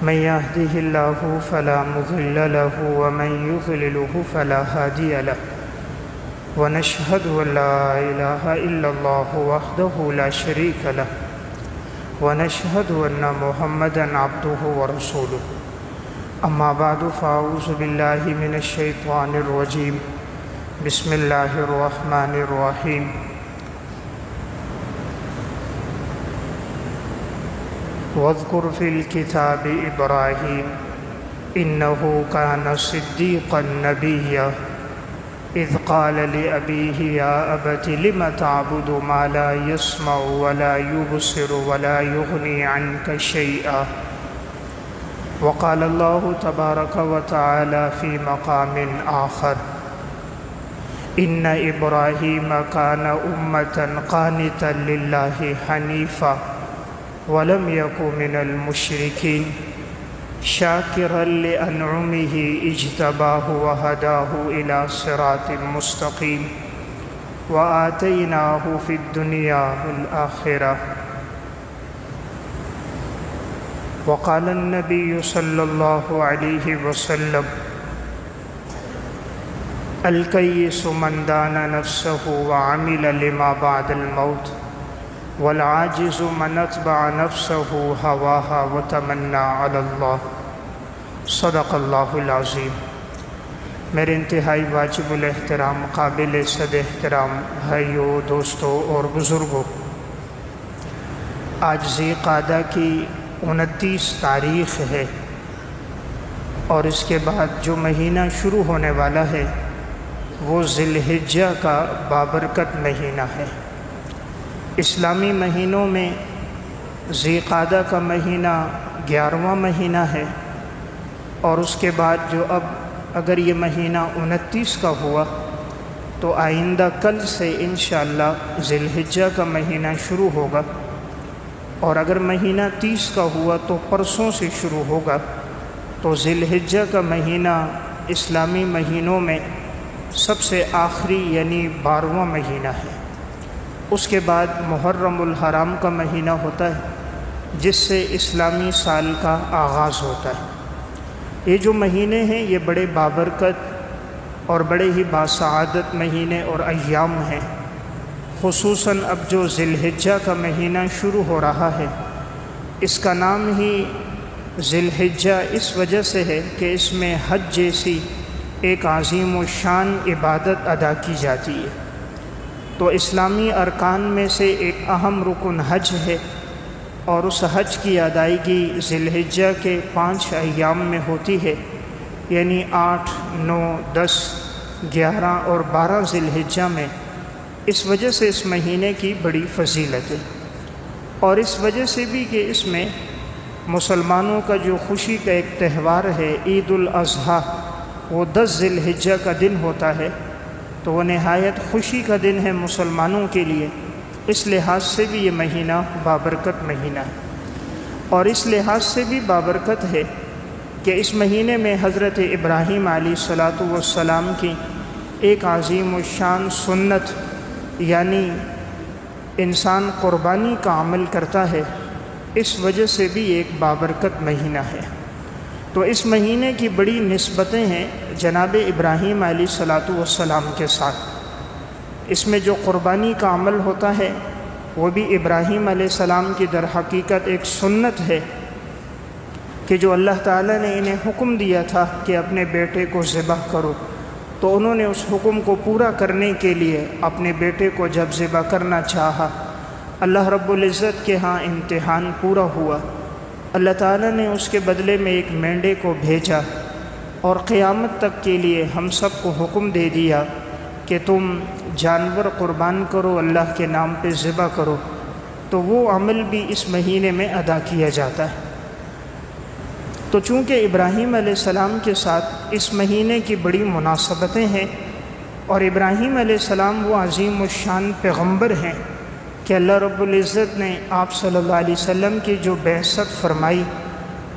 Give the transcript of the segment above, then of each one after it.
من يهده الله فلا مضل له ومن يضلله فلا هادي له ونشهد أن لا إله إلا الله وحده لا شريك له ونشهد أن محمدًا عبده ورسوله أما بعد فأعوذ بالله من الشيطان الرجيم بسم الله الرحمن الرحيم واذكر في الكتاب إبراهيم إنه كان صديقا نبيا إذ قال لأبيه يا أبت لم تعبد ما لا يسمع ولا يبصر ولا يغني عنك شيئا وقال الله تبارك وتعالى في مقام آخر إن إبراهيم كان أمة قانتا لله حنيفا ولم يكن من المشركين شاكرا لأنعمه اجتباه وهداه إلى صراط مستقيم وآتيناه في الدنيا والآخرة وقال النبي صلى الله عليه وسلم الكيس من دان نفسه وعمل لما بعد الموت والعاجز من اتبع نفسه هواها وتمنى على اللہ صدق اللہ العظیم۔ میرے انتہائی واجب الاحترام قابل صد احترام بھائیوں، دوستوں اور بزرگوں، آج ذی قعدہ کی 29 تاریخ ہے اور اس کے بعد جو مہینہ شروع ہونے والا ہے وہ ذی الحجہ کا بابرکت مہینہ ہے۔ اسلامی مہینوں میں ذی قعدہ کا مہینہ 11واں مہینہ ہے اور اس کے بعد جو اب اگر یہ مہینہ 29 کا ہوا تو آئندہ کل سے انشاءاللہ ذی الحجہ کا مہینہ شروع ہوگا، اور اگر مہینہ 30 کا ہوا تو پرسوں سے شروع ہوگا۔ تو ذی الحجہ کا مہینہ اسلامی مہینوں میں سب سے آخری یعنی 12واں مہینہ ہے۔ اس کے بعد محرم الحرام کا مہینہ ہوتا ہے جس سے اسلامی سال کا آغاز ہوتا ہے۔ یہ جو مہینے ہیں یہ بڑے بابرکت اور بڑے ہی باسعادت مہینے اور ایام ہیں۔ خصوصاً اب جو ذی الحجہ کا مہینہ شروع ہو رہا ہے، اس کا نام ہی ذی الحجہ اس وجہ سے ہے کہ اس میں حج جیسی ایک عظیم و شان عبادت ادا کی جاتی ہے۔ تو اسلامی ارکان میں سے ایک اہم رکن حج ہے، اور اس حج کی ادائیگی ذی الحجہ کے 5 ایام میں ہوتی ہے، یعنی 8، 9، 10، 11 اور 12 ذی الحجہ میں۔ اس وجہ سے اس مہینے کی بڑی فضیلت ہے، اور اس وجہ سے بھی کہ اس میں مسلمانوں کا جو خوشی کا ایک تہوار ہے عید الاضحیٰ، وہ 10 ذی الحجہ کا دن ہوتا ہے، تو وہ نہایت خوشی کا دن ہے مسلمانوں کے لیے۔ اس لحاظ سے بھی یہ مہینہ بابرکت مہینہ ہے، اور اس لحاظ سے بھی بابرکت ہے کہ اس مہینے میں حضرت ابراہیم علیہ السلام کی ایک عظیم الشان سنت، یعنی انسان قربانی کا عمل کرتا ہے، اس وجہ سے بھی ایک بابرکت مہینہ ہے۔ تو اس مہینے کی بڑی نسبتیں ہیں جناب ابراہیم علیہ السلام کے ساتھ۔ اس میں جو قربانی کا عمل ہوتا ہے وہ بھی ابراہیم علیہ السلام کی در حقیقت ایک سنت ہے کہ جو اللہ تعالیٰ نے انہیں حکم دیا تھا کہ اپنے بیٹے کو ذبح کرو، تو انہوں نے اس حکم کو پورا کرنے کے لیے اپنے بیٹے کو جب ذبح کرنا چاہا، اللہ رب العزت کے ہاں امتحان پورا ہوا۔ اللہ تعالیٰ نے اس کے بدلے میں ایک مینڈے کو بھیجا، اور قیامت تک کے لیے ہم سب کو حکم دے دیا کہ تم جانور قربان کرو، اللہ کے نام پہ ذبح کرو۔ تو وہ عمل بھی اس مہینے میں ادا کیا جاتا ہے۔ تو چونکہ ابراہیم علیہ السلام کے ساتھ اس مہینے کی بڑی مناسبتیں ہیں، اور ابراہیم علیہ السلام وہ عظیم الشان پیغمبر ہیں کہ اللہ رب العزت نے آپ صلی اللہ علیہ وسلم کی جو بعثت فرمائی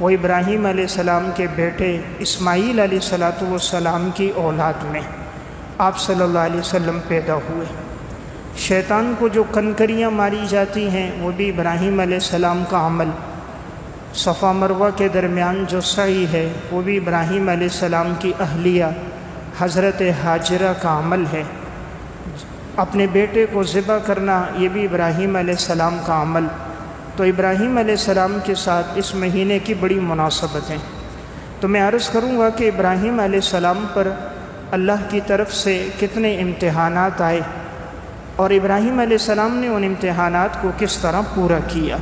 وہ ابراہیم علیہ السلام کے بیٹے اسماعیل علیہ السلام کی اولاد میں آپ صلی اللہ علیہ وسلم پیدا ہوئے۔ شیطان کو جو کنکریاں ماری جاتی ہیں وہ بھی ابراہیم علیہ السلام کا عمل، صفا مروہ کے درمیان جو سعی ہے وہ بھی ابراہیم علیہ السلام کی اہلیہ حضرت ہاجرہ کا عمل ہے۔ اپنے بیٹے کو ذبح کرنا یہ بھی ابراہیم علیہ السلام کا عمل۔ تو ابراہیم علیہ السلام کے ساتھ اس مہینے کی بڑی مناسبت ہیں۔ تو میں عرض کروں گا کہ ابراہیم علیہ السلام پر اللہ کی طرف سے کتنے امتحانات آئے اور ابراہیم علیہ السلام نے ان امتحانات کو کس طرح پورا کیا،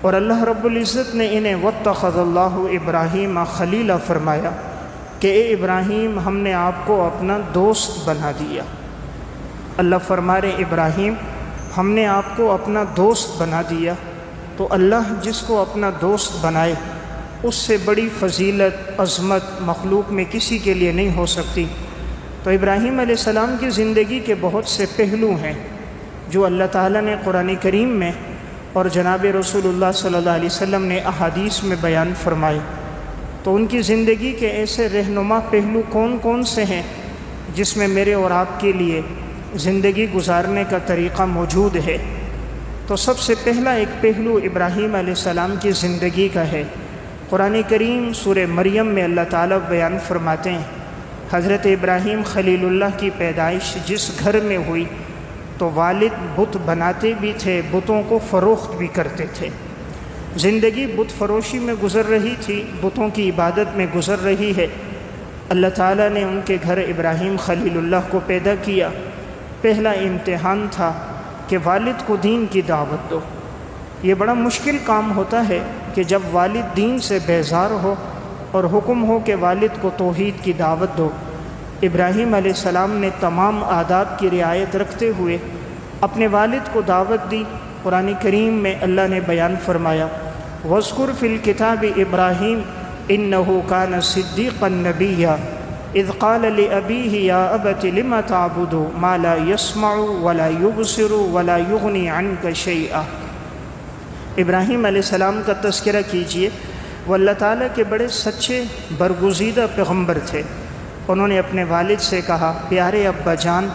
اور اللہ رب العزت نے انہیں واتخذ اللہ ابراہیم خلیلا فرمایا کہ اے ابراہیم ہم نے آپ کو اپنا دوست بنا دیا۔ اللہ فرما رہے ابراہیم ہم نے آپ کو اپنا دوست بنا دیا۔ تو اللہ جس کو اپنا دوست بنائے اس سے بڑی فضیلت عظمت مخلوق میں کسی کے لیے نہیں ہو سکتی۔ تو ابراہیم علیہ السلام کی زندگی کے بہت سے پہلو ہیں جو اللہ تعالیٰ نے قرآن کریم میں اور جناب رسول اللہ صلی اللہ علیہ وسلم نے احادیث میں بیان فرمائے۔ تو ان کی زندگی کے ایسے رہنما پہلو کون کون سے ہیں جس میں میرے اور آپ کے لیے زندگی گزارنے کا طریقہ موجود ہے؟ تو سب سے پہلا ایک پہلو ابراہیم علیہ السلام کی زندگی کا ہے۔ قرآن کریم سورہ مریم میں اللہ تعالیٰ بیان فرماتے ہیں حضرت ابراہیم خلیل اللہ کی پیدائش جس گھر میں ہوئی تو والد بت بناتے بھی تھے، بتوں کو فروخت بھی کرتے تھے۔ زندگی بت فروشی میں گزر رہی تھی، بتوں کی عبادت میں گزر رہی ہے۔ اللہ تعالیٰ نے ان کے گھر ابراہیم خلیل اللہ کو پیدا کیا۔ پہلا امتحان تھا کہ والد کو دین کی دعوت دو۔ یہ بڑا مشکل کام ہوتا ہے کہ جب والد دین سے بیزار ہو اور حکم ہو کہ والد کو توحید کی دعوت دو۔ ابراہیم علیہ السلام نے تمام آداب کی رعایت رکھتے ہوئے اپنے والد کو دعوت دی۔ قرآن کریم میں اللہ نے بیان فرمایا وَاذْكُرْ فِي الْكِتَابِ إِبْرَاهِيمَ إِنَّهُ كَانَ صِدِّيقًا نَبِيًّا إِذْ قَالَ لِأَبِيهِ يَا أَبَتِ لِمَ تَعْبُدُ مَا لَا يَسْمَعُ وَلَا يُبْصِرُ وَلَا يُغْنِي عَنْكَ شَيْئًا۔ ابراہیم علیہ السلام کا تذکرہ کیجئے، وہ اللہ تعالیٰ کے بڑے سچے برگزیدہ پیغمبر تھے۔ انہوں نے اپنے والد سے کہا پیارے ابا جان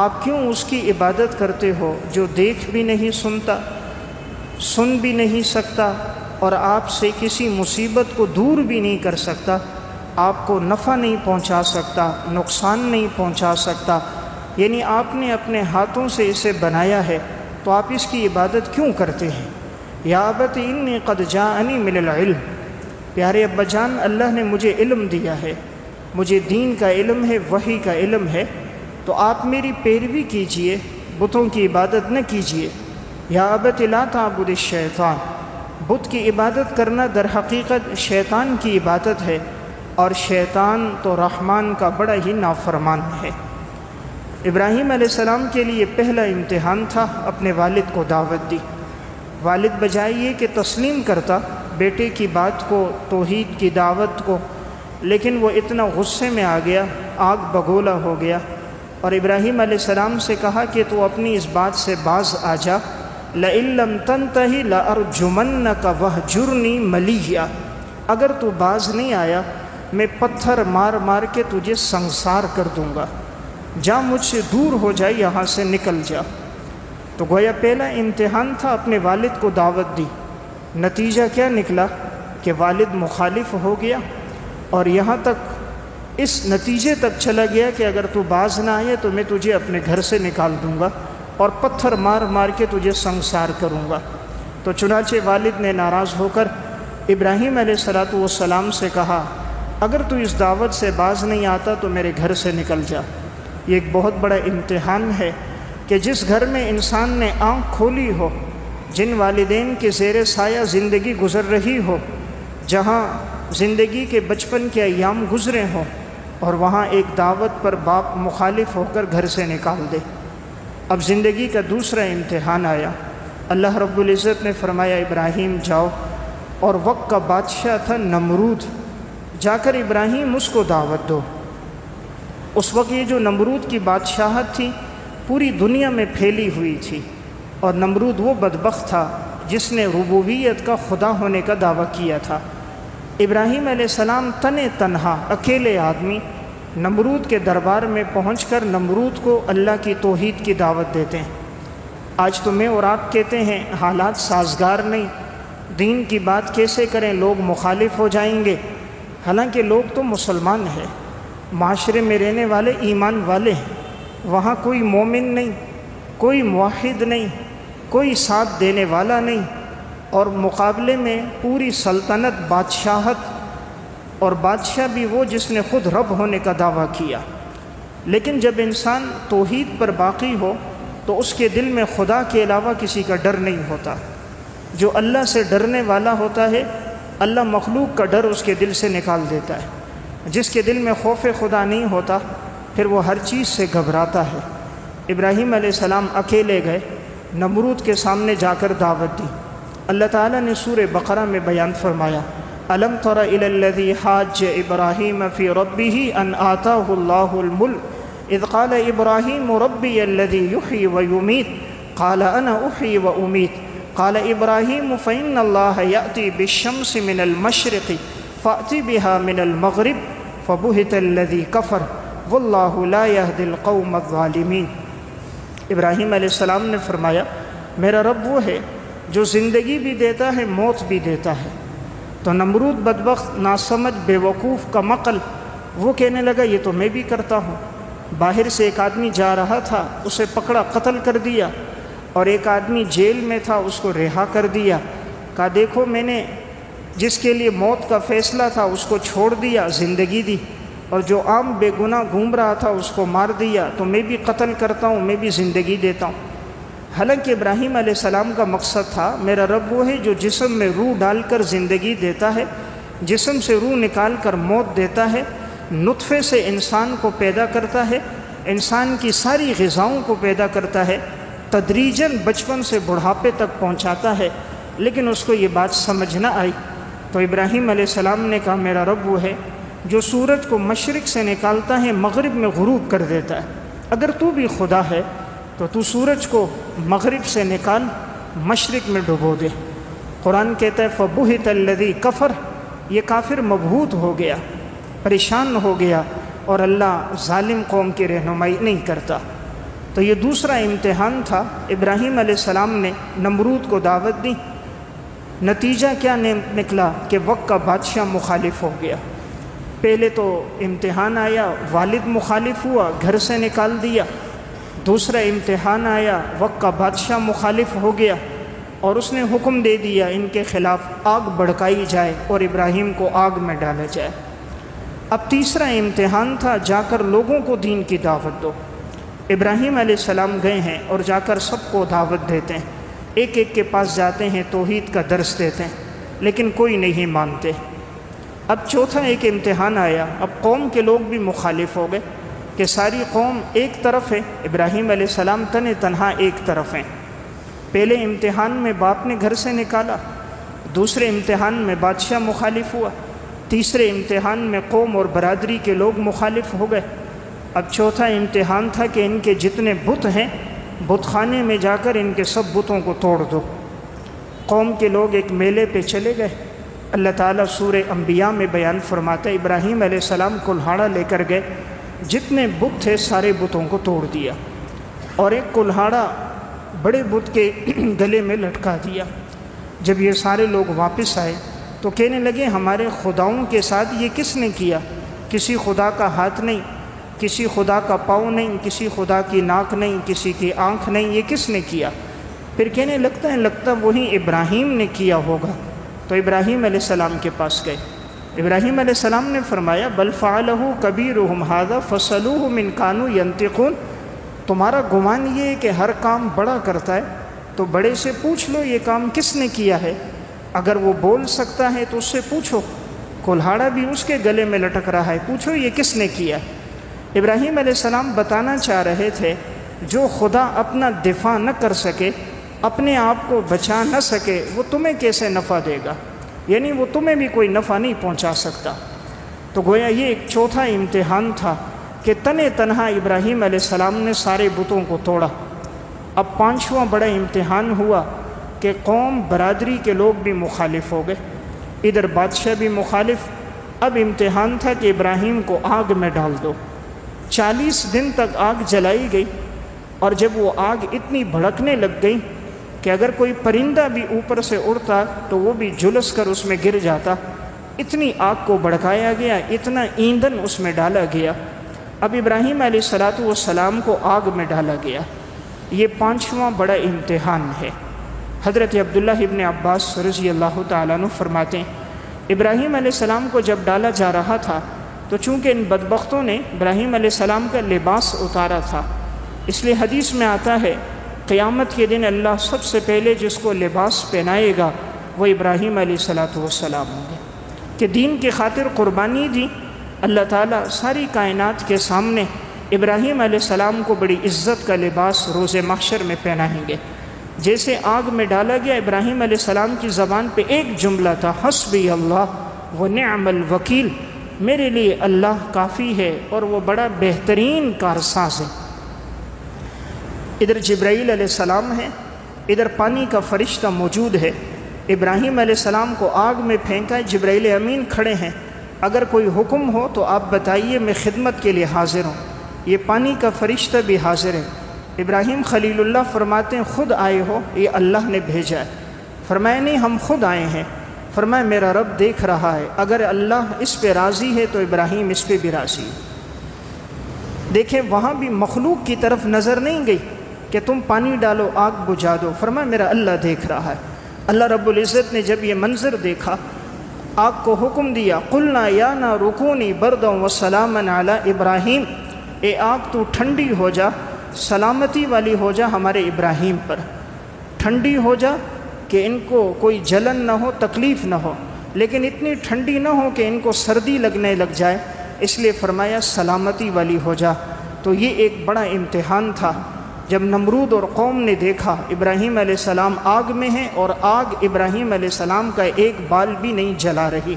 آپ کیوں اس کی عبادت کرتے ہو جو دیکھ بھی نہیں سنتا، سن بھی نہیں سکتا، اور آپ سے کسی مصیبت کو دور بھی نہیں کر سکتا، آپ کو نفع نہیں پہنچا سکتا، نقصان نہیں پہنچا سکتا، یعنی آپ نے اپنے ہاتھوں سے اسے بنایا ہے تو آپ اس کی عبادت کیوں کرتے ہیں؟ یا ابت انی قد جاءنی من العلم، پیارے ابا جان اللہ نے مجھے علم دیا ہے، مجھے دین کا علم ہے، وحی کا علم ہے، تو آپ میری پیروی کیجئے، بتوں کی عبادت نہ کیجئے۔ یا ابت لا تعبد الشیطان، بت کی عبادت کرنا در حقیقت شیطان کی عبادت ہے، اور شیطان تو رحمان کا بڑا ہی نافرمان ہے۔ ابراہیم علیہ السلام کے لیے پہلا امتحان تھا، اپنے والد کو دعوت دی۔ والد بجائے یہ کہ تسلیم کرتا بیٹے کی بات کو، توحید کی دعوت کو، لیکن وہ اتنا غصے میں آ گیا، آگ بگولا ہو گیا، اور ابراہیم علیہ السلام سے کہا کہ تو اپنی اس بات سے باز آ جا، لَإِن لَّمْ تَنْتَهِ لَأَرْجُمَنَّكَ وَاهْجُرْنِي مَلِيًّا، اگر تو باز نہیں آیا میں پتھر مار مار کے تجھے سنسار کر دوں گا، جا مجھ سے دور ہو جائے، یہاں سے نکل جا۔ تو گویا پہلا امتحان تھا، اپنے والد کو دعوت دی، نتیجہ کیا نکلا کہ والد مخالف ہو گیا، اور یہاں تک اس نتیجے تک چلا گیا کہ اگر تو باز نہ آئے تو میں تجھے اپنے گھر سے نکال دوں گا اور پتھر مار مار کے تجھے سنسار کروں گا۔ تو چنانچہ والد نے ناراض ہو کر ابراہیم علیہ السلام سے کہا اگر تو اس دعوت سے باز نہیں آتا تو میرے گھر سے نکل جا۔ یہ ایک بہت بڑا امتحان ہے کہ جس گھر میں انسان نے آنکھ کھولی ہو، جن والدین کے زیر سایہ زندگی گزر رہی ہو، جہاں زندگی کے بچپن کے ایام گزرے ہوں، اور وہاں ایک دعوت پر باپ مخالف ہو کر گھر سے نکال دے۔ اب زندگی کا دوسرا امتحان آیا۔ اللہ رب العزت نے فرمایا ابراہیم جاؤ، اور وقت کا بادشاہ تھا نمرود، جا کر ابراہیم اس کو دعوت دو۔ اس وقت یہ جو نمرود کی بادشاہت تھی پوری دنیا میں پھیلی ہوئی تھی، اور نمرود وہ بدبخت تھا جس نے ربوبیت کا خدا ہونے کا دعویٰ کیا تھا۔ ابراہیم علیہ السلام تنے تنہا اکیلے آدمی نمرود کے دربار میں پہنچ کر نمرود کو اللہ کی توحید کی دعوت دیتے ہیں۔ آج تو میں اور آپ کہتے ہیں حالات سازگار نہیں، دین کی بات کیسے کریں، لوگ مخالف ہو جائیں گے، حالانکہ لوگ تو مسلمان ہیں، معاشرے میں رہنے والے ایمان والے ہیں، وہاں کوئی مومن نہیں، کوئی موحد نہیں، کوئی ساتھ دینے والا نہیں، اور مقابلے میں پوری سلطنت، بادشاہت، اور بادشاہ بھی وہ جس نے خود رب ہونے کا دعویٰ کیا۔ لیکن جب انسان توحید پر باقی ہو تو اس کے دل میں خدا کے علاوہ کسی کا ڈر نہیں ہوتا۔ جو اللہ سے ڈرنے والا ہوتا ہے، اللہ مخلوق کا ڈر اس کے دل سے نکال دیتا ہے۔ جس کے دل میں خوف خدا نہیں ہوتا، پھر وہ ہر چیز سے گھبراتا ہے۔ ابراہیم علیہ السلام اکیلے گئے، نمرود کے سامنے جا کر دعوت دی۔ اللہ تعالیٰ نے سورہ بقرہ میں بیان فرمایا، الم تر الی الذی حاج ابراہیم فی ربہ ان آتاہ اللہ الملک اذ قال ابراہیم ربی الذی یحیی ویمیت قال انا احیی وامیت قال ابراہیم فإن اللہ یأتی بالشمس من المشرق فأت بها من المغرب فبہت الذی کفر واللہ لا یہدی القوم الظالمین۔ ابراہیم علیہ السلام نے فرمایا، میرا رب وہ ہے جو زندگی بھی دیتا ہے، موت بھی دیتا ہے۔ تو نمرود بدبخت، ناسمجھ، بے وقوف کا مقل، وہ کہنے لگا یہ تو میں بھی کرتا ہوں۔ باہر سے ایک آدمی جا رہا تھا، اسے پکڑا، قتل کر دیا، اور ایک آدمی جیل میں تھا، اس کو رہا کر دیا۔ کہا دیکھو میں نے جس کے لیے موت کا فیصلہ تھا اس کو چھوڑ دیا، زندگی دی، اور جو عام بے گناہ گھوم رہا تھا اس کو مار دیا، تو میں بھی قتل کرتا ہوں، میں بھی زندگی دیتا ہوں۔ حالانکہ ابراہیم علیہ السلام کا مقصد تھا، میرا رب وہ ہے جو جسم میں روح ڈال کر زندگی دیتا ہے، جسم سے روح نکال کر موت دیتا ہے، نطفے سے انسان کو پیدا کرتا ہے، انسان کی ساری غذاؤں کو پیدا کرتا ہے، تدریجاً بچپن سے بڑھاپے تک پہنچاتا ہے۔ لیکن اس کو یہ بات سمجھ نہ آئی، تو ابراہیم علیہ السلام نے کہا میرا رب وہ ہے جو سورج کو مشرق سے نکالتا ہے، مغرب میں غروب کر دیتا ہے۔ اگر تو بھی خدا ہے تو تو سورج کو مغرب سے نکال، مشرق میں ڈبو دے۔ قرآن کہتا ہے فَبُہِتَ الَّذِي کفر، یہ کافر مبہوت ہو گیا، پریشان ہو گیا، اور اللہ ظالم قوم کی رہنمائی نہیں کرتا۔ تو یہ دوسرا امتحان تھا۔ ابراہیم علیہ السلام نے نمرود کو دعوت دی، نتیجہ کیا نکلا کہ وقت کا بادشاہ مخالف ہو گیا۔ پہلے تو امتحان آیا، والد مخالف ہوا، گھر سے نکال دیا۔ دوسرا امتحان آیا، وقت کا بادشاہ مخالف ہو گیا، اور اس نے حکم دے دیا ان کے خلاف آگ بھڑکائی جائے اور ابراہیم کو آگ میں ڈالا جائے۔ اب تیسرا امتحان تھا، جا کر لوگوں کو دین کی دعوت دو۔ ابراہیم علیہ السلام گئے ہیں اور جا کر سب کو دعوت دیتے ہیں، ایک ایک کے پاس جاتے ہیں، توحید کا درس دیتے ہیں، لیکن کوئی نہیں مانتے۔ اب چوتھا ایک امتحان آیا، اب قوم کے لوگ بھی مخالف ہو گئے کہ ساری قوم ایک طرف ہے، ابراہیم علیہ السلام تنہا ایک طرف ہیں۔ پہلے امتحان میں باپ نے گھر سے نکالا، دوسرے امتحان میں بادشاہ مخالف ہوا، تیسرے امتحان میں قوم اور برادری کے لوگ مخالف ہو گئے۔ اب چوتھا امتحان تھا کہ ان کے جتنے بت ہیں، بت خانے میں جا کر ان کے سب بتوں کو توڑ دو۔ قوم کے لوگ ایک میلے پہ چلے گئے۔ اللہ تعالیٰ سورہ انبیاء میں بیان فرماتا ہے ابراہیم علیہ السلام کلہاڑا لے کر گئے، جتنے بت تھے سارے بتوں کو توڑ دیا، اور ایک کلہاڑا بڑے بت کے گلے میں لٹکا دیا۔ جب یہ سارے لوگ واپس آئے تو کہنے لگے ہمارے خداؤں کے ساتھ یہ کس نے کیا؟ کسی خدا کا ہاتھ نہیں، کسی خدا کا پاؤں نہیں، کسی خدا کی ناک نہیں، کسی کی آنکھ نہیں، یہ کس نے کیا؟ پھر کہنے لگتا وہی ابراہیم نے کیا ہوگا۔ تو ابراہیم علیہ السلام کے پاس گئے۔ ابراہیم علیہ السلام نے فرمایا بل فعلہ کبیرہم ھذا فسألوہم ان کانوا ینطقون، تمہارا گمان یہ ہے کہ ہر کام بڑا کرتا ہے تو بڑے سے پوچھ لو یہ کام کس نے کیا ہے، اگر وہ بول سکتا ہے تو اس سے پوچھو، کلہاڑا بھی اس کے گلے میں لٹک رہا ہے، پوچھو یہ کس نے کیا ہے۔ ابراہیم علیہ السلام بتانا چاہ رہے تھے جو خدا اپنا دفاع نہ کر سکے، اپنے آپ کو بچا نہ سکے، وہ تمہیں کیسے نفع دے گا؟ یعنی وہ تمہیں بھی کوئی نفع نہیں پہنچا سکتا۔ تو گویا یہ ایک چوتھا امتحان تھا کہ تنہا ابراہیم علیہ السلام نے سارے بتوں کو توڑا۔ اب پانچواں بڑا امتحان ہوا کہ قوم برادری کے لوگ بھی مخالف ہو گئے، ادھر بادشاہ بھی مخالف۔ اب امتحان تھا کہ ابراہیم کو آگ میں ڈال دو۔ 40 دن تک آگ جلائی گئی، اور جب وہ آگ اتنی بھڑکنے لگ گئی کہ اگر کوئی پرندہ بھی اوپر سے اڑتا تو وہ بھی جھلس کر اس میں گر جاتا، اتنی آگ کو بھڑکایا گیا، اتنا ایندھن اس میں ڈالا گیا۔ اب ابراہیم علیہ السلام کو آگ میں ڈالا گیا۔ یہ 5واں بڑا امتحان ہے۔ حضرت عبداللہ ابن عباس رضی اللہ تعالیٰ عنہ فرماتے ہیں ابراہیم علیہ السلام کو جب ڈالا جا رہا تھا تو چونکہ ان بدبختوں نے ابراہیم علیہ السلام کا لباس اتارا تھا، اس لیے حدیث میں آتا ہے قیامت کے دن اللہ سب سے پہلے جس کو لباس پہنائے گا وہ ابراہیم علیہ السلام ہوں گے، کہ دین کی خاطر قربانی دی۔ اللہ تعالیٰ ساری کائنات کے سامنے ابراہیم علیہ السلام کو بڑی عزت کا لباس روز محشر میں پہنائیں گے۔ جیسے آگ میں ڈالا گیا، ابراہیم علیہ السلام کی زبان پہ ایک جملہ تھا، حسبی اللہ ونعم الوکیل، میرے لیے اللہ کافی ہے اور وہ بڑا بہترین کارساز ہے۔ ادھر جبرائیل علیہ السلام ہے، ادھر پانی کا فرشتہ موجود ہے۔ ابراہیم علیہ السلام کو آگ میں پھینکا ہے، جبرائیل امین کھڑے ہیں، اگر کوئی حکم ہو تو آپ بتائیے، میں خدمت کے لیے حاضر ہوں۔ یہ پانی کا فرشتہ بھی حاضر ہے۔ ابراہیم خلیل اللہ فرماتے ہیں خود آئے ہو؟ یہ اللہ نے بھیجا ہے۔ فرمایا نہیں، ہم خود آئے ہیں۔ فرمایا میرا رب دیکھ رہا ہے، اگر اللہ اس پہ راضی ہے تو ابراہیم اس پہ بھی راضی ہے۔ دیکھیں وہاں بھی مخلوق کی طرف نظر نہیں گئی کہ تم پانی ڈالو آگ بجھا دو، فرمایا میرا اللہ دیکھ رہا ہے۔ اللہ رب العزت نے جب یہ منظر دیکھا، آگ کو حکم دیا، قلنا یا نار کونی بردا وسلاما علی ابراہیم، اے آگ تو ٹھنڈی ہو جا، سلامتی والی ہو جا ہمارے ابراہیم پر، ٹھنڈی ہو جا کہ ان کو کوئی جلن نہ ہو، تکلیف نہ ہو، لیکن اتنی ٹھنڈی نہ ہو کہ ان کو سردی لگنے لگ جائے، اس لیے فرمایا سلامتی والی ہو جا۔ تو یہ ایک بڑا امتحان تھا جب نمرود اور قوم نے دیکھا ابراہیم علیہ السلام آگ میں ہیں اور آگ ابراہیم علیہ السلام کا ایک بال بھی نہیں جلا رہی۔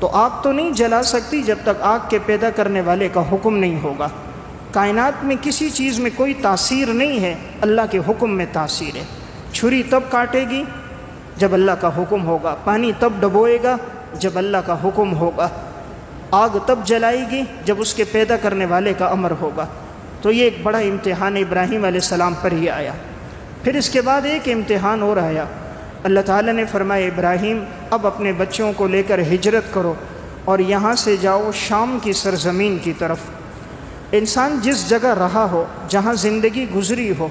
تو آگ تو نہیں جلا سکتی جب تک آگ کے پیدا کرنے والے کا حکم نہیں ہوگا۔ کائنات میں کسی چیز میں کوئی تاثیر نہیں ہے، اللہ کے حکم میں تاثیر ہے۔ چھری تب کاٹے گی جب اللہ کا حکم ہوگا، پانی تب ڈبوئے گا جب اللہ کا حکم ہوگا، آگ تب جلائے گی جب اس کے پیدا کرنے والے کا امر ہوگا۔ تو یہ ایک بڑا امتحان ابراہیم علیہ السلام پر ہی آیا۔ پھر اس کے بعد ایک امتحان اور آیا۔ اللہ تعالیٰ نے فرمایا ابراہیم اب اپنے بچوں کو لے کر ہجرت کرو اور یہاں سے جاؤ شام کی سرزمین کی طرف۔ انسان جس جگہ رہا ہو، جہاں زندگی گزری ہو،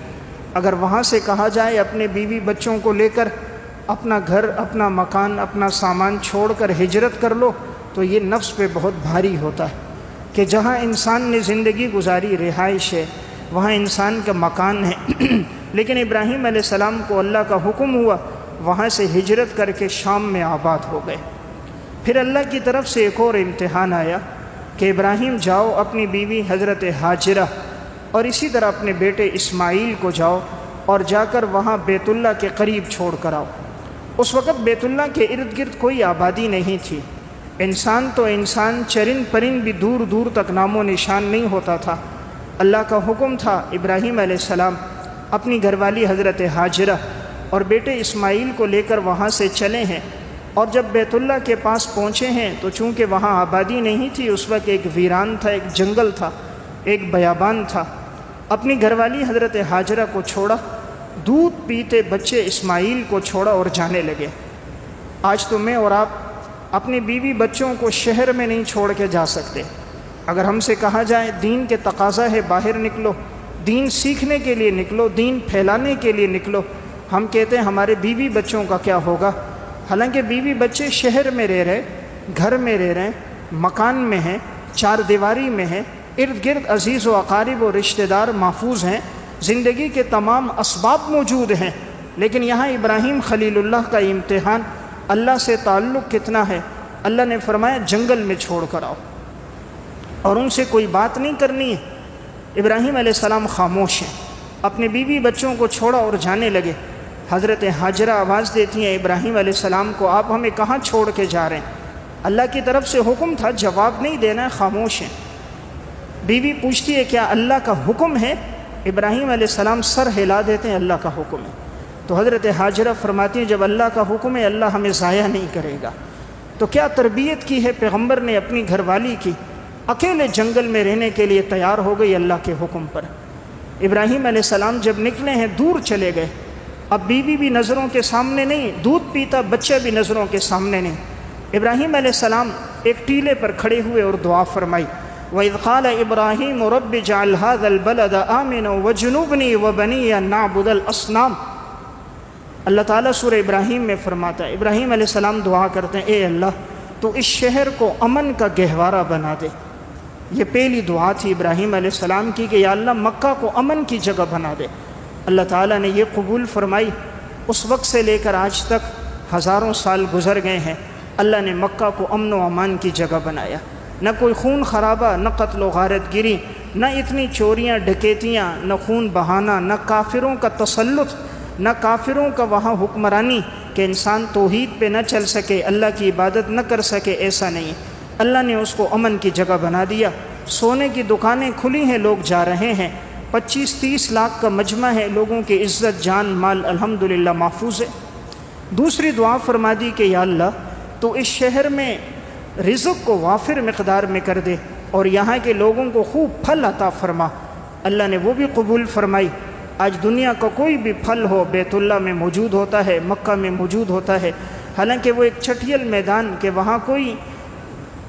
اگر وہاں سے کہا جائے اپنے بیوی بچوں کو لے کر اپنا گھر، اپنا مکان، اپنا سامان چھوڑ کر ہجرت کر لو، تو یہ نفس پہ بہت بھاری ہوتا ہے کہ جہاں انسان نے زندگی گزاری رہائش ہے، وہاں انسان کا مکان ہے۔ لیکن ابراہیم علیہ السلام کو اللہ کا حکم ہوا، وہاں سے ہجرت کر کے شام میں آباد ہو گئے۔ پھر اللہ کی طرف سے ایک اور امتحان آیا کہ ابراہیم جاؤ اپنی بیوی حضرت ہاجرہ اور اسی طرح اپنے بیٹے اسماعیل کو جاؤ اور جا کر وہاں بیت اللہ کے قریب چھوڑ کر آؤ۔ اس وقت بیت اللہ کے ارد گرد کوئی آبادی نہیں تھی، انسان تو انسان، چرند پرند بھی دور دور تک نام و نشان نہیں ہوتا تھا۔ اللہ کا حکم تھا ابراہیم علیہ السلام اپنی گھر والی حضرت ہاجرہ اور بیٹے اسماعیل کو لے کر وہاں سے چلے ہیں، اور جب بیت اللہ کے پاس پہنچے ہیں تو چونکہ وہاں آبادی نہیں تھی، اس وقت ایک ویران تھا، ایک جنگل تھا، ایک بیابان تھا۔ اپنی گھر والی حضرت ہاجرہ کو چھوڑا، دودھ پیتے بچے اسماعیل کو چھوڑا اور جانے لگے۔ آج تو میں اور آپ اپنی بیوی بچوں کو شہر میں نہیں چھوڑ کے جا سکتے۔ اگر ہم سے کہا جائے دین کے تقاضا ہے باہر نکلو، دین سیکھنے کے لیے نکلو، دین پھیلانے کے لیے نکلو، ہم کہتے ہیں ہمارے بیوی بچوں کا کیا ہوگا؟ حالانکہ بیوی بچے شہر میں رہ رہے، گھر میں رہ رہے، مکان میں ہیں، چار دیواری میں ہیں، ارد گرد عزیز و اقارب و رشتہ دار محفوظ ہیں، زندگی کے تمام اسباب موجود ہیں، لیکن یہاں ابراہیم خلیل اللہ کا امتحان، اللہ سے تعلق کتنا ہے۔ اللہ نے فرمایا جنگل میں چھوڑ کر آؤ اور ان سے کوئی بات نہیں کرنی ہے۔ ابراہیم علیہ السلام خاموش ہیں، اپنے بیوی بچوں کو چھوڑا اور جانے لگے۔ حضرت ہاجرہ آواز دیتی ہیں ابراہیم علیہ السلام کو، آپ ہمیں کہاں چھوڑ کے جا رہے ہیں؟ اللہ کی طرف سے حکم تھا، جواب نہیں دینا ہے، خاموش ہیں۔ بیوی پوچھتی ہے کیا اللہ کا حکم ہے؟ ابراہیم علیہ السلام سر ہلا دیتے ہیں، اللہ کا حکم ہے۔ تو حضرت ہاجرہ فرماتی ہیں جب اللہ کا حکم ہے اللہ ہمیں ضائع نہیں کرے گا۔ تو کیا تربیت کی ہے پیغمبر نے اپنی گھر والی کی، اکیلے جنگل میں رہنے کے لیے تیار ہو گئی اللہ کے حکم پر۔ ابراہیم علیہ السلام جب نکلے ہیں دور چلے گئے، اب بیوی بھی نظروں کے سامنے نہیں، دودھ پیتا بچہ بھی نظروں کے سامنے نہیں۔ ابراہیم علیہ السلام ایک ٹیلے پر کھڑے ہوئے اور دعا فرمائی، وَإِذْ قَالَ إِبْرَاهِيمُ رَبِّ اجْعَلْ هَذَا الْبَلَدَ آمِنًا وَاجْنُبْنِي وَبَنِيَّ أَن نَّعْبُدَ الْأَصْنَامَ۔ اللہ تعالیٰ سورہ ابراہیم میں فرماتا ہے، ابراہیم علیہ السلام دعا کرتے ہیں، اے اللہ تو اس شہر کو امن کا گہوارہ بنا دے۔ یہ پہلی دعا تھی ابراہیم علیہ السلام کی کہ یا اللہ مکہ کو امن کی جگہ بنا دے۔ اللہ تعالیٰ نے یہ قبول فرمائی۔ اس وقت سے لے کر آج تک ہزاروں سال گزر گئے ہیں، اللہ نے مکہ کو امن و امان کی جگہ بنایا۔ نہ کوئی خون خرابہ، نہ قتل و غارت گری، نہ اتنی چوریاں ڈکیتیاں، نہ خون بہانا، نہ کافروں کا تسلط، نہ کافروں کا وہاں حکمرانی کہ انسان توحید پہ نہ چل سکے، اللہ کی عبادت نہ کر سکے، ایسا نہیں۔ اللہ نے اس کو امن کی جگہ بنا دیا۔ سونے کی دکانیں کھلی ہیں، لوگ جا رہے ہیں، 25-30 لاکھ کا مجمع ہے، لوگوں کی عزت جان مال الحمدللہ محفوظ ہے۔ دوسری دعا فرما دی کہ یا اللہ تو اس شہر میں رزق کو وافر مقدار میں کر دے اور یہاں کے لوگوں کو خوب پھل عطا فرما۔ اللہ نے وہ بھی قبول فرمائی۔ آج دنیا کا کوئی بھی پھل ہو بیت اللہ میں موجود ہوتا ہے، مکہ میں موجود ہوتا ہے، حالانکہ وہ ایک چھٹیل میدان کہ وہاں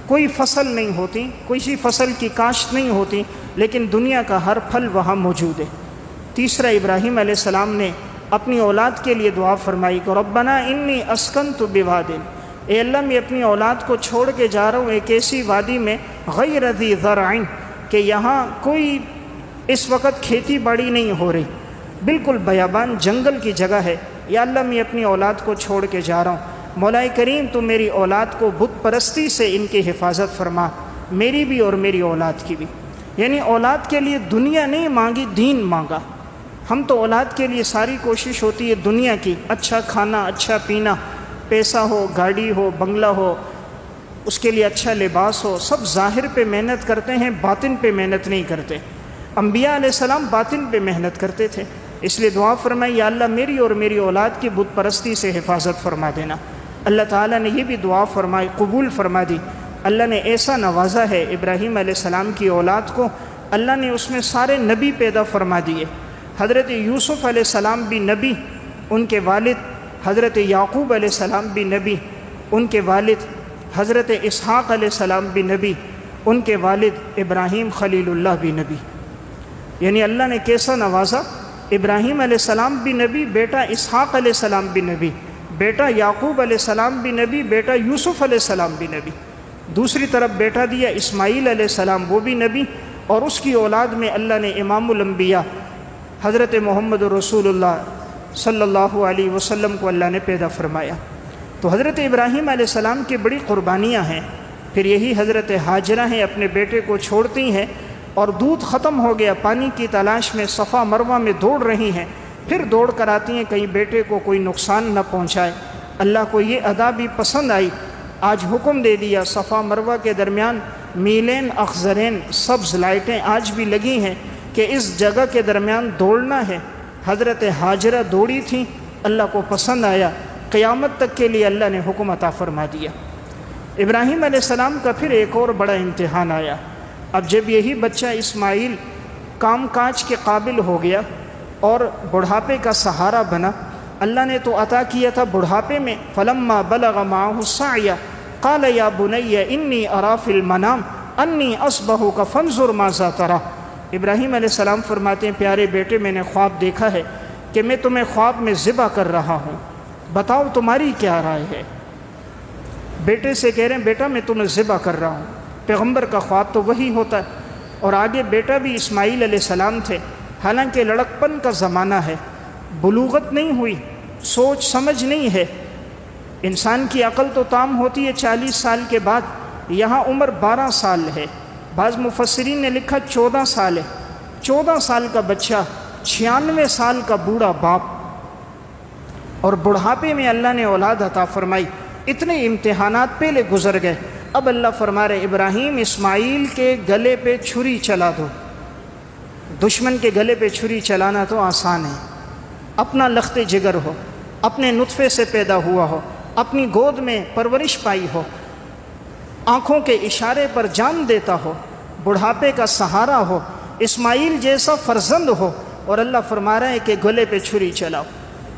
کوئی فصل نہیں ہوتی، کسی فصل کی کاشت نہیں ہوتی، لیکن دنیا کا ہر پھل وہاں موجود ہے۔ تیسرا، ابراہیم علیہ السلام نے اپنی اولاد کے لیے دعا فرمائی کہ ربنا انی اسکنت بواد، اے اللہ میں اپنی اولاد کو چھوڑ کے جا رہا ہوں ایک ایسی وادی میں غیر ذی زرع کہ یہاں کوئی اس وقت کھیتی باڑی نہیں ہو رہی، بالکل بیابان جنگل کی جگہ ہے۔ یا اللہ میں اپنی اولاد کو چھوڑ کے جا رہا ہوں، مولا کریم تو میری اولاد کو بت پرستی سے ان کی حفاظت فرما، میری بھی اور میری اولاد کی بھی۔ یعنی اولاد کے لیے دنیا نہیں مانگی، دین مانگا۔ ہم تو اولاد کے لیے ساری کوشش ہوتی ہے دنیا کی، اچھا کھانا، اچھا پینا، پیسہ ہو، گاڑی ہو، بنگلہ ہو، اس کے لیے اچھا لباس ہو، سب ظاہر پہ محنت کرتے ہیں، باطن پہ محنت نہیں کرتے۔ انبیاء علیہ السلام باطن پہ محنت کرتے تھے، اس لیے دعا فرمائی یا اللہ میری اور میری اولاد کی بت پرستی سے حفاظت فرما دینا۔ اللہ تعالیٰ نے یہ بھی دعا فرمائی، قبول فرما دی۔ اللہ نے ایسا نوازا ہے ابراہیم علیہ السلام کی اولاد کو، اللہ نے اس میں سارے نبی پیدا فرما دیے۔ حضرت یوسف علیہ السلام بھی نبی، ان کے والد حضرت یعقوب علیہ السلام بھی نبی، ان کے والد حضرت اسحاق علیہ السلام بھی نبی، ان کے والد ابراہیم خلیل اللہ بھی نبی۔ یعنی اللہ نے کیسا نوازا، ابراہیم علیہ السلام بھی نبی، بیٹا اسحاق علیہ السلام بھی نبی، بیٹا یعقوب علیہ السلام بھی نبی، بیٹا یوسف علیہ السلام بھی نبی۔ دوسری طرف بیٹا دیا اسماعیل علیہ السلام، وہ بھی نبی، اور اس کی اولاد میں اللہ نے امام الانبیاء حضرت محمد رسول اللہ صلی اللہ علیہ وسلم کو اللہ نے پیدا فرمایا۔ تو حضرت ابراہیم علیہ السلام کی بڑی قربانیاں ہیں۔ پھر یہی حضرت ہاجرہ ہیں، اپنے بیٹے کو چھوڑتی ہیں اور دودھ ختم ہو گیا، پانی کی تلاش میں صفا مروہ میں دوڑ رہی ہیں، پھر دوڑ کر آتی ہیں کہیں بیٹے کو کوئی نقصان نہ پہنچائے۔ اللہ کو یہ ادا بھی پسند آئی، آج حکم دے دیا صفا مروہ کے درمیان میلین اخضرین سبز لائٹیں آج بھی لگی ہیں کہ اس جگہ کے درمیان دوڑنا ہے۔ حضرت ہاجرہ دوڑی تھیں، اللہ کو پسند آیا، قیامت تک کے لیے اللہ نے حکم عطا فرما دیا۔ ابراہیم علیہ السلام کا پھر ایک اور بڑا امتحان آیا۔ اب جب یہی بچہ اسماعیل کام کاج کے قابل ہو گیا اور بڑھاپے کا سہارا بنا، اللہ نے تو عطا کیا تھا بڑھاپے میں، فلما بلغ معه السعي قال یا بنی انی ارى في المنام انی اصبحک فانظر ماذا ترى۔ ابراہیم علیہ السلام فرماتے ہیں پیارے بیٹے میں نے خواب دیکھا ہے کہ میں تمہیں خواب میں ذبح کر رہا ہوں، بتاؤ تمہاری کیا رائے ہے۔ بیٹے سے کہہ رہے ہیں بیٹا میں تمہیں ذبح کر رہا ہوں، پیغمبر کا خواب تو وہی ہوتا ہے۔ اور آگے بیٹا بھی اسماعیل علیہ السلام تھے، حالانکہ لڑکپن کا زمانہ ہے، بلوغت نہیں ہوئی، سوچ سمجھ نہیں ہے، انسان کی عقل تو تام ہوتی ہے 40 سال کے بعد، یہاں عمر 12 سال ہے، بعض مفسرین نے لکھا 14 سال ہے۔ 14 سال کا بچہ، 96 سال کا بوڑھا باپ، اور بڑھاپے میں اللہ نے اولاد عطا فرمائی۔ اتنے امتحانات پہلے گزر گئے، اب اللہ فرما رہے ابراہیم اسماعیل کے گلے پہ چھری چلا دو۔ دشمن کے گلے پہ چھری چلانا تو آسان ہے، اپنا لخت جگر ہو، اپنے نطفے سے پیدا ہوا ہو، اپنی گود میں پرورش پائی ہو، آنکھوں کے اشارے پر جان دیتا ہو، بڑھاپے کا سہارا ہو، اسماعیل جیسا فرزند ہو، اور اللہ فرما رہا ہے کہ گلے پہ چھری چلاؤ۔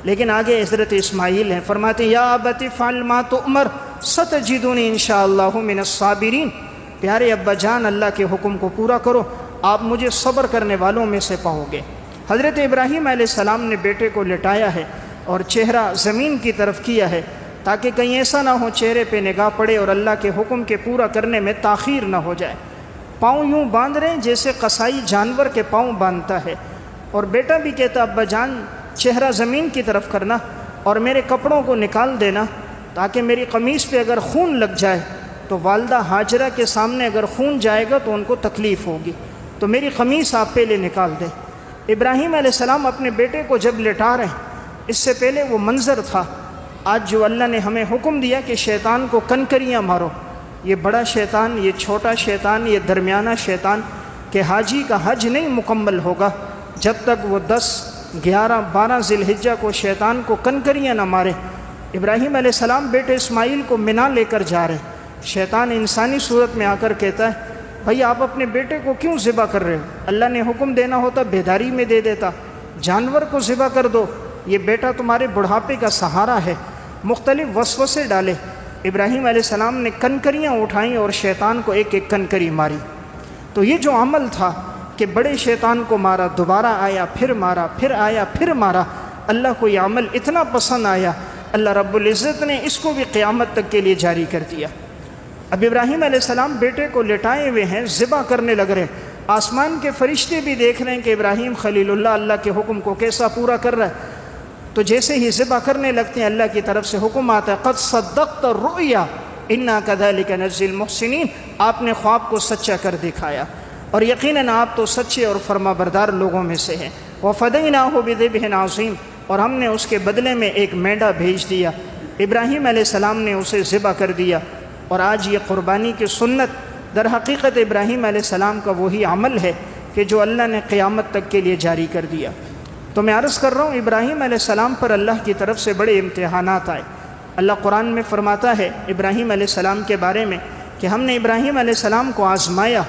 لیکن آگے حضرت اسماعیل ہیں، فرماتے ہیں یا ابت افعل ما تؤمر ستجدنی انشاءاللہ من الصابرین، پیارے ابا جان اللہ کے حکم کو پورا کرو، آپ مجھے صبر کرنے والوں میں سے پاؤ گے۔ حضرت ابراہیم علیہ السلام نے بیٹے کو لٹایا ہے اور چہرہ زمین کی طرف کیا ہے تاکہ کہیں ایسا نہ ہو چہرے پہ نگاہ پڑے اور اللہ کے حکم کے پورا کرنے میں تاخیر نہ ہو جائے۔ پاؤں یوں باندھ رہے ہیں جیسے قصائی جانور کے پاؤں باندھتا ہے، اور بیٹا بھی کہتا ابا جان چہرہ زمین کی طرف کرنا اور میرے کپڑوں کو نکال دینا تاکہ میری قمیص پہ اگر خون لگ جائے تو والدہ ہاجرہ کے سامنے اگر خون جائے گا تو ان کو تکلیف ہوگی، تو میری قمیص آپ پہلے نکال دیں۔ ابراہیم علیہ السلام اپنے بیٹے کو جب لٹا رہے ہیں، اس سے پہلے وہ منظر تھا۔ آج جو اللہ نے ہمیں حکم دیا کہ شیطان کو کنکریاں مارو، یہ بڑا شیطان، یہ چھوٹا شیطان، یہ درمیانہ شیطان، کہ حاجی کا حج نہیں مکمل ہوگا جب تک وہ 10، 11، 12 ذی الحجہ کو شیطان کو کنکریاں نہ مارے۔ ابراہیم علیہ السلام بیٹے اسماعیل کو منا لے کر جا رہے ہیں، شیطان انسانی صورت میں آ کر کہتا ہے بھائی آپ اپنے بیٹے کو کیوں ذبح کر رہے ہو؟ اللہ نے حکم دینا ہوتا بیداری میں دے دیتا، جانور کو ذبح کر دو، یہ بیٹا تمہارے بڑھاپے کا سہارا ہے۔ مختلف وسوسے ڈالے۔ ابراہیم علیہ السلام نے کنکریاں اٹھائیں اور شیطان کو ایک ایک کنکری ماری۔ تو یہ جو عمل تھا کہ بڑے شیطان کو مارا، دوبارہ آیا، پھر مارا، پھر آیا، پھر مارا، اللہ کو یہ عمل اتنا پسند آیا، اللہ رب العزت نے اس کو بھی قیامت تک کے لیے جاری کر دیا۔ اب ابراہیم علیہ السلام بیٹے کو لٹائے ہوئے ہیں، ذبح کرنے لگ رہے ہیں، آسمان کے فرشتے بھی دیکھ رہے ہیں کہ ابراہیم خلیل اللہ اللہ کے حکم کو کیسا پورا کر رہا ہے۔ تو جیسے ہی ذبح کرنے لگتے ہیں اللہ کی طرف سے حکم آتا ہے قد صدقت الرؤیا انا کذلک نجزی المحسنین، آپ نے خواب کو سچا کر دکھایا اور یقیناً آپ تو سچے اور فرما بردار لوگوں میں سے ہیں۔ وفدیناہ بذبح عظیم، اور ہم نے اس کے بدلے میں ایک مینڈا بھیج دیا۔ ابراہیم علیہ السلام نے اسے ذبح کر دیا، اور آج یہ قربانی کی سنت در حقیقت ابراہیم علیہ السلام کا وہی عمل ہے کہ جو اللہ نے قیامت تک کے لیے جاری کر دیا۔ تو میں عرض کر رہا ہوں ابراہیم علیہ السلام پر اللہ کی طرف سے بڑے امتحانات آئے۔ اللہ قرآن میں فرماتا ہے ابراہیم علیہ السلام کے بارے میں کہ ہم نے ابراہیم علیہ السلام کو آزمایا،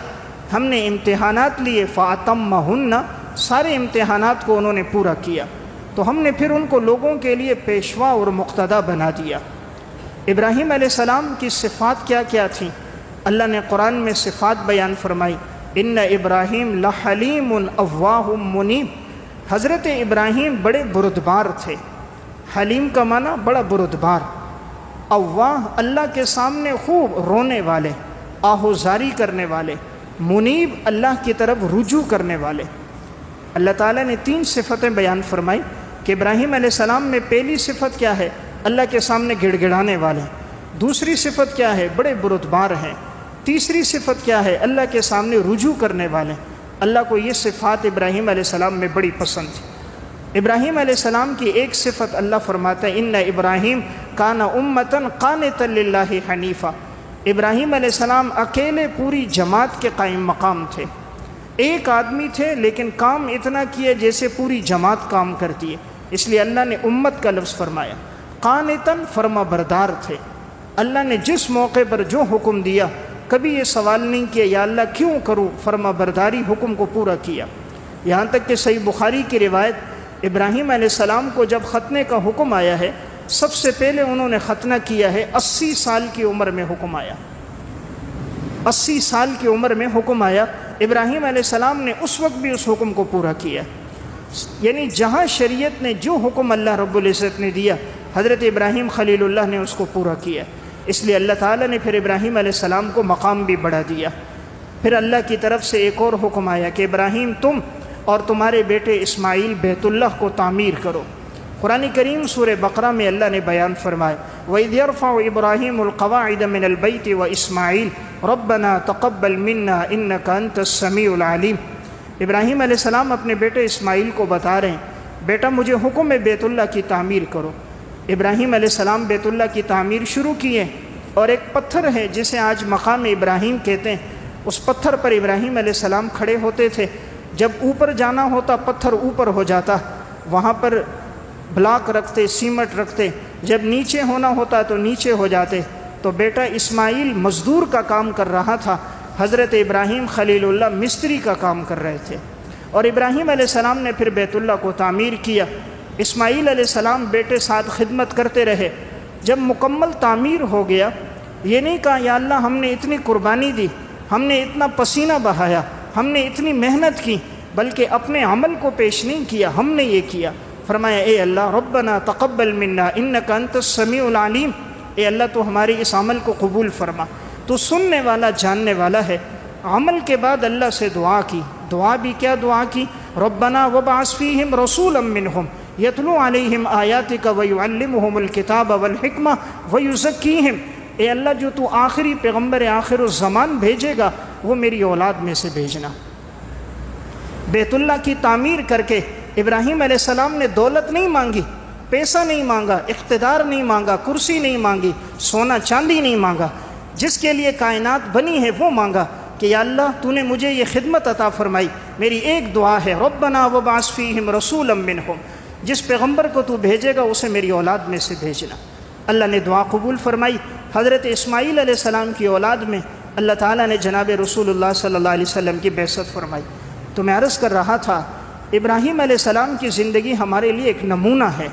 ہم نے امتحانات لیے، فَأَتَمَّهُنَّ، سارے امتحانات کو انہوں نے پورا کیا، تو ہم نے پھر ان کو لوگوں کے لیے پیشوا اور مقتدا بنا دیا۔ ابراہیم علیہ السلام کی صفات کیا کیا تھیں؟ اللہ نے قرآن میں صفات بیان فرمائی، ان ابراہیم لحلیم اواہ منیب، حضرت ابراہیم بڑے بردبار تھے۔ حلیم کا معنی بڑا بردبار، اواہ اللہ کے سامنے خوب رونے والے، آہوزاری کرنے والے، منیب اللہ کی طرف رجوع کرنے والے۔ اللہ تعالیٰ نے 3 صفتیں بیان فرمائی کہ ابراہیم علیہ السلام میں پہلی صفت کیا ہے؟ اللہ کے سامنے گڑ گڑانے والے۔ دوسری صفت کیا ہے؟ بڑے بردبار ہیں۔ تیسری صفت کیا ہے؟ اللہ کے سامنے رجوع کرنے والے۔ اللہ کو یہ صفات ابراہیم علیہ السلام میں بڑی پسند تھی۔ ابراہیم علیہ السلام کی ایک صفت اللہ فرماتا ہے ان ابراہیم کان امتن قانتا للہ حنیفا، ابراہیم علیہ السلام اکیلے پوری جماعت کے قائم مقام تھے۔ ایک آدمی تھے لیکن کام اتنا کیا جیسے پوری جماعت کام کرتی ہے، اس لیے اللہ نے امت کا لفظ فرمایا۔ قانتاً، فرما بردار تھے۔ اللہ نے جس موقع پر جو حکم دیا کبھی یہ سوال نہیں کیا یا اللہ کیوں کروں، فرما برداری حکم کو پورا کیا۔ یہاں تک کہ صحیح بخاری کی روایت، ابراہیم علیہ السلام کو جب ختنے کا حکم آیا ہے، سب سے پہلے انہوں نے ختنہ کیا ہے 80 سال کی عمر میں حکم آیا۔ 80 سال کی عمر میں حکم آیا، ابراہیم علیہ السلام نے اس وقت بھی اس حکم کو پورا کیا۔ یعنی جہاں شریعت نے جو حکم اللہ رب العزت نے دیا، حضرت ابراہیم خلیل اللہ نے اس کو پورا کیا۔ اس لیے اللہ تعالیٰ نے پھر ابراہیم علیہ السلام کو مقام بھی بڑھا دیا۔ پھر اللہ کی طرف سے ایک اور حکم آیا کہ ابراہیم تم اور تمہارے بیٹے اسماعیل بیت اللہ کو تعمیر کرو۔ قرآن کریم سورہ بقرہ میں اللہ نے بیان فرمایا وَإِذْ يَرْفَعُ إِبْرَاهِيمُ الْقَوَاعِدَ مِنَ الْبَيْتِ وَإِسْمَاعِيلُ رَبَّنَا تَقَبَّلْ مِنَّا إِنَّكَ أَنْتَ السَّمِيعُ الْعَلِيمُ۔ ابراہیم علیہ السلام اپنے بیٹے اسماعیل کو بتا رہے ہیں بیٹا مجھے حکم ہے بیت اللہ کی تعمیر کرو۔ ابراہیم علیہ السلام بیت اللہ کی تعمیر شروع کیے، اور ایک پتھر ہے جسے آج مقام ابراہیم کہتے ہیں، اس پتھر پر ابراہیم علیہ السلام کھڑے ہوتے تھے۔ جب اوپر جانا ہوتا پتھر اوپر ہو جاتا، وہاں پر بلاک رکھتے، سیمٹ رکھتے، جب نیچے ہونا ہوتا تو نیچے ہو جاتے۔ تو بیٹا اسماعیل مزدور کا کام کر رہا تھا، حضرت ابراہیم خلیل اللہ مستری کا کام کر رہے تھے۔ اور ابراہیم علیہ السلام نے پھر بیت اللہ کو تعمیر کیا۔ اسماعیل علیہ السلام بیٹے ساتھ خدمت کرتے رہے. جب مکمل تعمیر ہو گیا، یہ نہیں کہا یا اللہ ہم نے اتنی قربانی دی، ہم نے اتنا پسینہ بہایا، ہم نے اتنی محنت کی، بلکہ اپنے عمل کو پیش نہیں کیا، ہم نے یہ کیا. فرمایا اے اللہ ربنا تقبل منا انک انت السمیع العلیم، اے اللہ تو ہماری اس عمل کو قبول فرما، تو سننے والا جاننے والا ہے. عمل کے بعد اللہ سے دعا کی. دعا بھی کیا دعا کی؟ ربنا وابعث فیہم رسولا منہم یتلو علیہم آیاتک ویعلمہم الکتاب والحکمہ ویزکیہم، اے اللہ جو تو آخری پیغمبر آخر الزمان بھیجے گا وہ میری اولاد میں سے بھیجنا. بیت اللہ کی تعمیر کر کے ابراہیم علیہ السلام نے دولت نہیں مانگی، پیسہ نہیں مانگا، اقتدار نہیں مانگا، کرسی نہیں مانگی، سونا چاندی نہیں مانگا. جس کے لیے کائنات بنی ہے وہ مانگا کہ یا اللہ تو نے مجھے یہ خدمت عطا فرمائی، میری ایک دعا ہے ربنا وابعث فیہم رسولا منہم، جس پیغمبر کو تو بھیجے گا اسے میری اولاد میں سے بھیجنا. اللہ نے دعا قبول فرمائی. حضرت اسماعیل علیہ السلام کی اولاد میں اللہ تعالیٰ نے جناب رسول اللہ صلی اللہ علیہ وسلم کی بعثت فرمائی. تو میں عرض کر رہا تھا ابراہیم علیہ السلام کی زندگی ہمارے لیے ایک نمونہ ہے.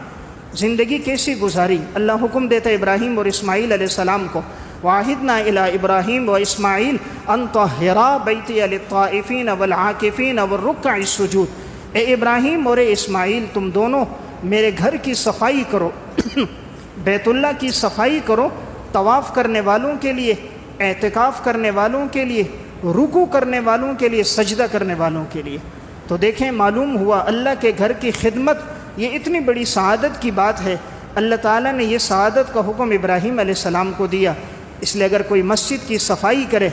زندگی کیسی گزاری. اللہ حکم دیتا ہے ابراہیم اور اسماعیل علیہ السلام کو، وَعَهِدْنَا إِلَىٰ إِبْرَاهِيمَ وَإِسْمَاعِيلَ أَن طَهِّرَا بَيْتِيَ لِلطَّائِفِينَ وَالْعَاكِفِينَ وَالرُّكَّعِ السُّجُودِ، اے ابراہیم اور اے اسماعیل تم دونوں میرے گھر کی صفائی کرو، بیت اللہ کی صفائی کرو، طواف کرنے والوں کے لیے، اعتکاف کرنے والوں کے لیے، رکوع کرنے والوں کے لیے، سجدہ کرنے والوں کے لیے. تو دیکھیں معلوم ہوا اللہ کے گھر کی خدمت یہ اتنی بڑی سعادت کی بات ہے. اللہ تعالیٰ نے یہ سعادت کا حکم ابراہیم علیہ السلام کو دیا. اس لیے اگر کوئی مسجد کی صفائی کرے،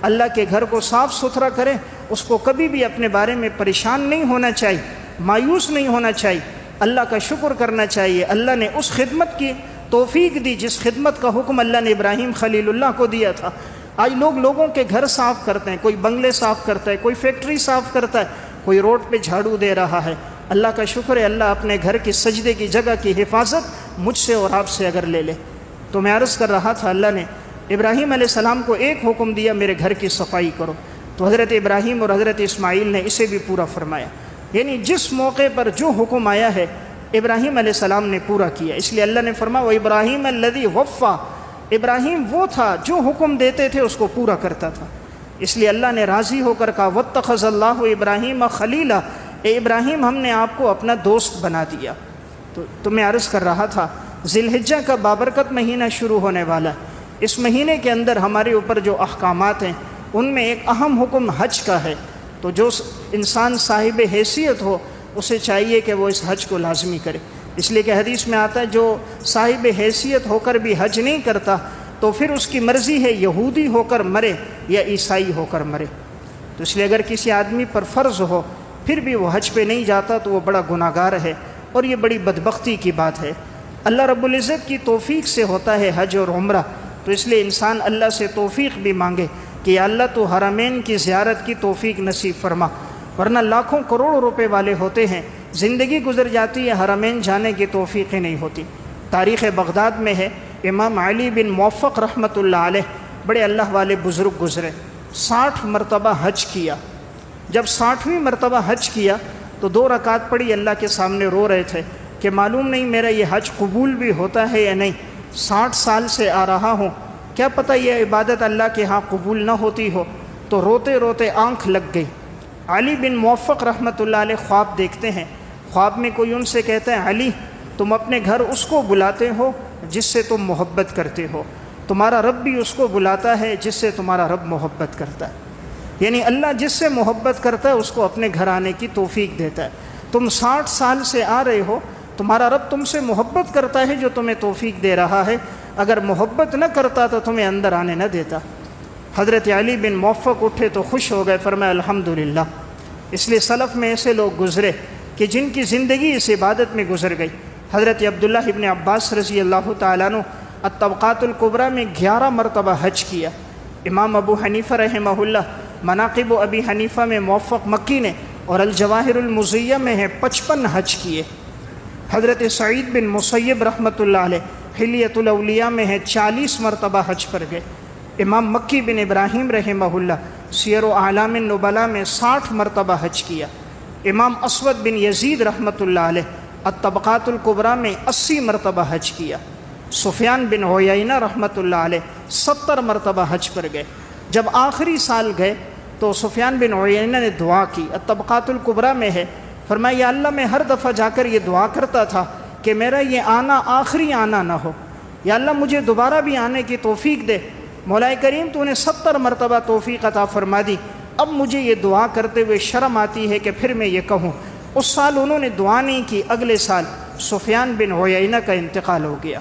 اللہ کے گھر کو صاف ستھرا کرے، اس کو کبھی بھی اپنے بارے میں پریشان نہیں ہونا چاہیے، مایوس نہیں ہونا چاہیے، اللہ کا شکر کرنا چاہیے. اللہ نے اس خدمت کی توفیق دی جس خدمت کا حکم اللہ نے ابراہیم خلیل اللہ کو دیا تھا. آج لوگوں کے گھر صاف کرتے ہیں، کوئی بنگلے صاف کرتا ہے، کوئی فیکٹری صاف کرتا ہے، کوئی روڈ پہ جھاڑو دے رہا ہے. اللہ کا شکر ہے اللہ اپنے گھر کی سجدے کی جگہ کی حفاظت مجھ سے اور آپ سے اگر لے لے. تو میں عرض کر رہا تھا اللہ نے ابراہیم علیہ السلام کو ایک حکم دیا میرے گھر کی صفائی کرو، تو حضرت ابراہیم اور حضرت اسماعیل نے اسے بھی پورا فرمایا. یعنی جس موقع پر جو حکم آیا ہے ابراہیم علیہ السلام نے پورا کیا. اس لیے اللہ نے فرمایا وَإِبْرَاهِيمَ الَّذِي وَفَّى، ابراہیم وہ تھا جو حکم دیتے تھے اس کو پورا کرتا تھا. اس لیے اللہ نے راضی ہو کر کہا وَاتَّخَذَ اللَّهُ إِبْرَاهِيمَ خَلِيلًا، اے ابراہیم ہم نے آپ کو اپنا دوست بنا دیا. تو میں عرض کر رہا تھا ذی الحجہ کا بابرکت مہینہ شروع ہونے والا ہے. اس مہینے کے اندر ہمارے اوپر جو احکامات ہیں ان میں ایک اہم حکم حج کا ہے. تو جو انسان صاحب حیثیت ہو اسے چاہیے کہ وہ اس حج کو لازمی کرے. اس لیے کہ حدیث میں آتا ہے جو صاحب حیثیت ہو کر بھی حج نہیں کرتا تو پھر اس کی مرضی ہے یہودی ہو کر مرے یا عیسائی ہو کر مرے. تو اس لیے اگر کسی آدمی پر فرض ہو پھر بھی وہ حج پہ نہیں جاتا تو وہ بڑا گناہ گار ہے اور یہ بڑی بدبختی کی بات ہے. اللہ رب العزت کی توفیق سے ہوتا ہے حج اور عمرہ. تو اس لیے انسان اللہ سے توفیق بھی مانگے کہ یا اللہ تو حرمین کی زیارت کی توفیق نصیب فرما. ورنہ لاکھوں کروڑوں روپے والے ہوتے ہیں، زندگی گزر جاتی ہے، حرمین جانے کی توفیق ہی نہیں ہوتی. تاریخ بغداد میں ہے امام علی بن موفق رحمۃ اللہ علیہ بڑے اللہ والے بزرگ گزرے، 60 مرتبہ حج کیا. جب 60ویں مرتبہ حج کیا تو 2 رکعت پڑھی، اللہ کے سامنے رو رہے تھے کہ معلوم نہیں میرا یہ حج قبول بھی ہوتا ہے یا نہیں. 60 سال سے آ رہا ہوں، کیا پتہ یہ عبادت اللہ کے ہاں قبول نہ ہوتی ہو. تو روتے روتے آنکھ لگ گئی. علی بن موفق رحمۃ اللہ علیہ خواب دیکھتے ہیں. خواب میں کوئی ان سے کہتا ہے علی تم اپنے گھر اس کو بلاتے ہو جس سے تم محبت کرتے ہو، تمہارا رب بھی اس کو بلاتا ہے جس سے تمہارا رب محبت کرتا ہے. یعنی اللہ جس سے محبت کرتا ہے اس کو اپنے گھر آنے کی توفیق دیتا ہے. تم 60 سال سے آ رہے ہو، تمہارا رب تم سے محبت کرتا ہے جو تمہیں توفیق دے رہا ہے. اگر محبت نہ کرتا تو تمہیں اندر آنے نہ دیتا. حضرت علی بن موفق اٹھے تو خوش ہو گئے، فرمایا الحمدللہ. اس لیے سلف میں ایسے لوگ گزرے کہ جن کی زندگی اس عبادت میں گزر گئی. حضرت عبداللہ ابن عباس رضی اللہ تعالیٰ عنہ الطبقات الکبریٰ میں 11 مرتبہ حج کیا. امام ابو حنیفہ رحمہ اللہ مناقب ابی حنیفہ میں موفق مکی نے اور الجواہر المزیہ میں ہے 55 حج کیے. حضرت سعید بن مسیب رحمۃ اللہ علیہ حلیۃ الاولیاء میں ہے 40 مرتبہ حج پر گئے. امام مکی بن ابراہیم رحمہ اللہ سیر و اعلام النبلاء میں 60 مرتبہ حج کیا. امام اسود بن یزید رحمۃ اللہ علیہ الطبقات الکبریٰ میں 80 مرتبہ حج کیا۔ سفیان بن عیینہ رحمۃ اللہ علیہ 70 مرتبہ حج پر گئے۔ جب آخری سال گئے تو سفیان بن عیینہ نے دعا کی، الطبقات الکبریٰ میں ہے، فرمایا یا اللہ میں ہر دفعہ جا کر یہ دعا کرتا تھا کہ میرا یہ آنا آخری آنا نہ ہو، یا اللہ مجھے دوبارہ بھی آنے کی توفیق دے۔ مولا کریم تو نے 70 مرتبہ توفیق عطا فرما دی، اب مجھے یہ دعا کرتے ہوئے شرم آتی ہے کہ پھر میں یہ کہوں۔ اس سال انہوں نے دعا نہیں کی، اگلے سال سفیان بن عیینہ کا انتقال ہو گیا۔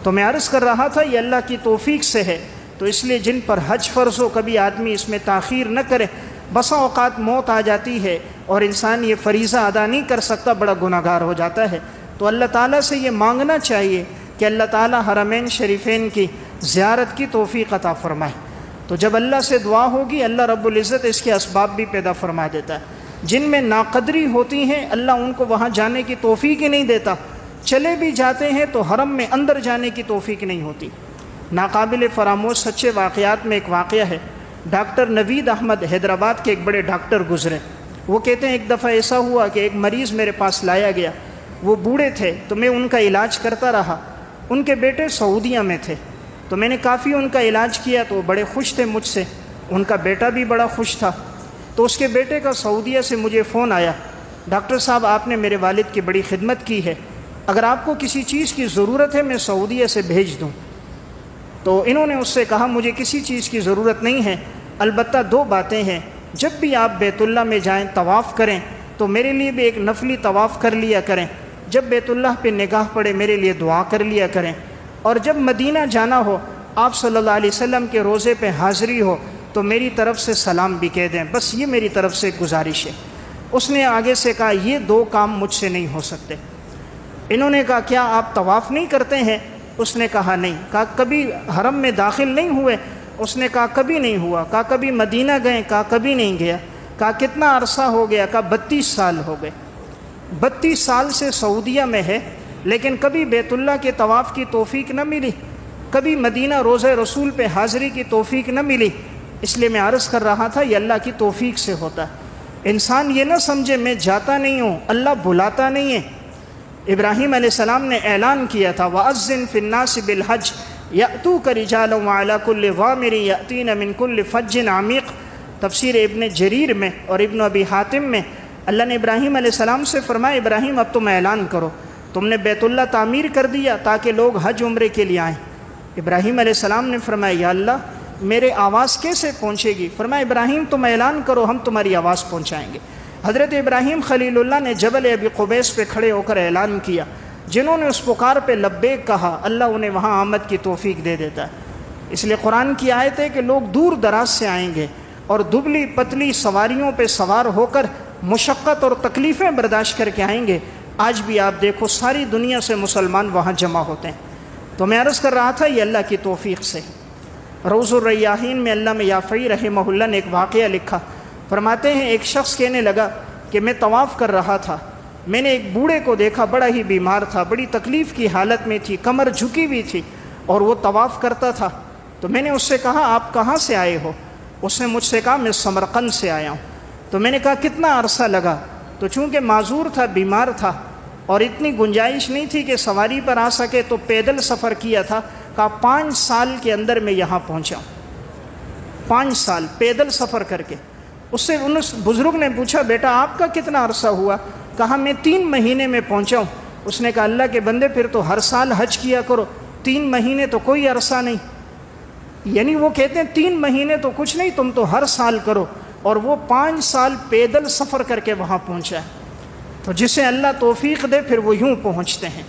تو میں عرض کر رہا تھا یہ اللہ کی توفیق سے ہے، تو اس لیے جن پر حج فرض ہو کبھی آدمی اس میں تاخیر نہ کرے۔ بسا اوقات موت آ جاتی ہے اور انسان یہ فریضہ ادا نہیں کر سکتا، بڑا گناہگار ہو جاتا ہے۔ تو اللہ تعالیٰ سے یہ مانگنا چاہیے کہ اللہ تعالیٰ حرمین شریفین کی زیارت کی توفیق عطا فرمائے۔ تو جب اللہ سے دعا ہوگی اللہ رب العزت اس کے اسباب بھی پیدا فرما دیتا ہے۔ جن میں ناقدری ہوتی ہیں اللہ ان کو وہاں جانے کی توفیق ہی نہیں دیتا، چلے بھی جاتے ہیں تو حرم میں اندر جانے کی توفیق نہیں ہوتی۔ ناقابل فراموش سچے واقعات میں ایک واقعہ ہے، ڈاکٹر نوید احمد حیدرآباد کے ایک بڑے ڈاکٹر گزرے۔ وہ کہتے ہیں ایک دفعہ ایسا ہوا کہ ایک مریض میرے پاس لایا گیا، وہ بوڑھے تھے تو میں ان کا علاج کرتا رہا۔ ان کے بیٹے سعودیہ میں تھے تو میں نے کافی ان کا علاج کیا، تو وہ بڑے خوش تھے مجھ سے، ان کا بیٹا بھی بڑا خوش تھا۔ تو اس کے بیٹے کا سعودیہ سے مجھے فون آیا، ڈاکٹر صاحب آپ نے میرے والد کی بڑی خدمت کی ہے، اگر آپ کو کسی چیز کی ضرورت ہے میں سعودیہ سے بھیج دوں۔ تو انہوں نے اس سے کہا مجھے کسی چیز کی ضرورت نہیں ہے، البتہ 2 باتیں ہیں، جب بھی آپ بیت اللہ میں جائیں طواف کریں تو میرے لیے بھی ایک نفلی طواف کر لیا کریں، جب بیت اللہ پہ نگاہ پڑے میرے لیے دعا کر لیا کریں، اور جب مدینہ جانا ہو آپ صلی اللہ علیہ وسلم کے روضے پہ حاضری ہو تو میری طرف سے سلام بھی کہہ دیں، بس یہ میری طرف سے گزارش ہے۔ اس نے آگے سے کہا یہ 2 کام مجھ سے نہیں ہو سکتے۔ انہوں نے کہا کیا آپ طواف نہیں کرتے ہیں؟ اس نے کہا نہیں۔ کہا کبھی حرم میں داخل نہیں ہوئے؟ اس نے کہا کبھی نہیں ہوا۔ کہا کبھی مدینہ گئے؟ کہا کبھی نہیں گیا۔ کہا کتنا عرصہ ہو گیا؟ کہا 32 سال ہو گئے۔ 32 سال سے سعودیہ میں ہے لیکن کبھی بیت اللہ کے طواف کی توفیق نہ ملی، کبھی مدینہ روضہ رسول پہ حاضری کی توفیق نہ ملی۔ اس لیے میں عرض کر رہا تھا یہ اللہ کی توفیق سے ہوتا ہے۔ انسان یہ نہ سمجھے میں جاتا نہیں ہوں، اللہ بلاتا نہیں ہے۔ ابراہیم علیہ السلام نے اعلان کیا تھا وَأَذِّن فِي النَّاسِ بِالْحَجِّ يَأْتُوكَ رِجَالًا وَعَلَى كُلِّ ضَامِرٍ يَأْتِينَ مِنْ كُلِّ فَجٍّ عَمِيقٍ۔ تفسیر ابن جریر میں اور ابن ابی حاتم میں اللہ نے ابراہیم علیہ السلام سے فرمایا ابراہیم اب تم اعلان کرو، تم نے بیت اللہ تعمیر کر دیا تاکہ لوگ حج عمرے کے لیے آئیں۔ ابراہیم علیہ السلام نے فرمایا یا اللہ میرے آواز کیسے پہنچے گی؟ فرمایا ابراہیم تم اعلان کرو ہم تمہاری آواز پہنچائیں گے۔ حضرت ابراہیم خلیل اللہ نے جبل ابی قبیس پہ کھڑے ہو کر اعلان کیا، جنہوں نے اس پکار پہ لبیک کہا اللہ انہیں وہاں آمد کی توفیق دے دیتا ہے۔ اس لیے قرآن کی آیت ہے کہ لوگ دور دراز سے آئیں گے اور دبلی پتلی سواریوں پہ سوار ہو کر مشقت اور تکلیفیں برداشت کر کے آئیں گے۔ آج بھی آپ دیکھو ساری دنیا سے مسلمان وہاں جمع ہوتے ہیں۔ تو میں عرض کر رہا تھا یہ اللہ کی توفیق سے۔ روض الریاحین میں علامہ یافعی رحمہ اللہ نے ایک واقعہ لکھا، فرماتے ہیں ایک شخص کہنے لگا کہ میں طواف کر رہا تھا، میں نے ایک بوڑھے کو دیکھا بڑا ہی بیمار تھا، بڑی تکلیف کی حالت میں تھی، کمر جھکی ہوئی تھی اور وہ طواف کرتا تھا۔ تو میں نے اس سے کہا آپ کہاں سے آئے ہو؟ اس نے مجھ سے کہا میں سمرقند سے آیا ہوں۔ تو میں نے کہا کتنا عرصہ لگا؟ تو چونکہ معذور تھا بیمار تھا اور اتنی گنجائش نہیں تھی کہ سواری پر آ سکے تو پیدل سفر کیا تھا، کہا 5 سال کے اندر میں یہاں پہنچا ہوں۔ 5 سال پیدل سفر کر کے۔ اس بزرگ نے پوچھا بیٹا آپ کا کتنا عرصہ ہوا؟ کہا میں 3 مہینے میں پہنچا ہوں۔ اس نے کہا اللہ کے بندے پھر تو ہر سال حج کیا کرو، 3 مہینے تو کوئی عرصہ نہیں۔ یعنی وہ کہتے ہیں 3 مہینے تو کچھ نہیں، تم تو ہر سال کرو، اور وہ 5 سال پیدل سفر کر کے وہاں پہنچا ہے۔ تو جسے اللہ توفیق دے پھر وہ یوں پہنچتے ہیں۔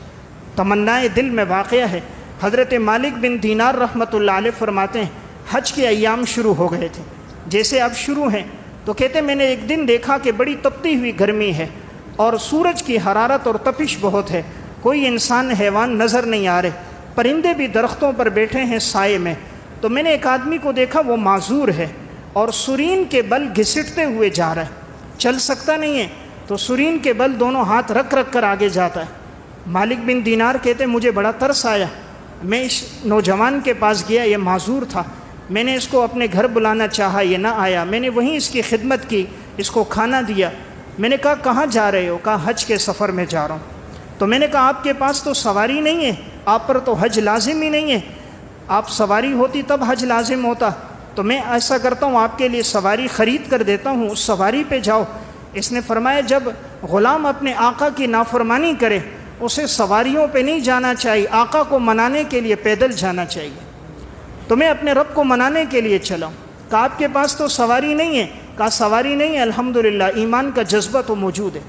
تمنائے دل میں واقعہ ہے، حضرت مالک بن دینار رحمۃ اللہ علیہ فرماتے ہیں حج کے ایام شروع ہو گئے تھے، جیسے اب شروع ہیں تو کہتے میں نے ایک دن دیکھا کہ بڑی تپتی ہوئی گرمی ہے اور سورج کی حرارت اور تپش بہت ہے، کوئی انسان حیوان نظر نہیں آ رہے، پرندے بھی درختوں پر بیٹھے ہیں سائے میں۔ تو میں نے ایک آدمی کو دیکھا وہ معذور ہے اور سرین کے بل گھسٹتے ہوئے جا رہا ہے، چل سکتا نہیں ہے تو سرین کے بل دونوں ہاتھ رکھ رکھ کر آگے جاتا ہے۔ مالک بن دینار کہتے مجھے بڑا ترس آیا، میں اس نوجوان کے پاس گیا، یہ معذور تھا، میں نے اس کو اپنے گھر بلانا چاہا، یہ نہ آیا، میں نے وہیں اس کی خدمت کی، اس کو کھانا دیا۔ میں نے کہا کہاں جا رہے ہو؟ کہا حج کے سفر میں جا رہا ہوں۔ تو میں نے کہا آپ کے پاس تو سواری نہیں ہے، آپ پر تو حج لازم ہی نہیں ہے، آپ سواری ہوتی تب حج لازم ہوتا، تو میں ایسا کرتا ہوں آپ کے لیے سواری خرید کر دیتا ہوں، اس سواری پہ جاؤ۔ اس نے فرمایا جب غلام اپنے آقا کی نافرمانی کرے اسے سواریوں پہ نہیں جانا چاہیے، آقا کو منانے کے لیے پیدل جانا چاہیے۔ تو میں اپنے رب کو منانے کے لیے چلا ہوں۔ کہا آپ کے پاس تو سواری نہیں ہے؟ کہا سواری نہیں ہے، الحمدللہ ایمان کا جذبہ تو موجود ہے۔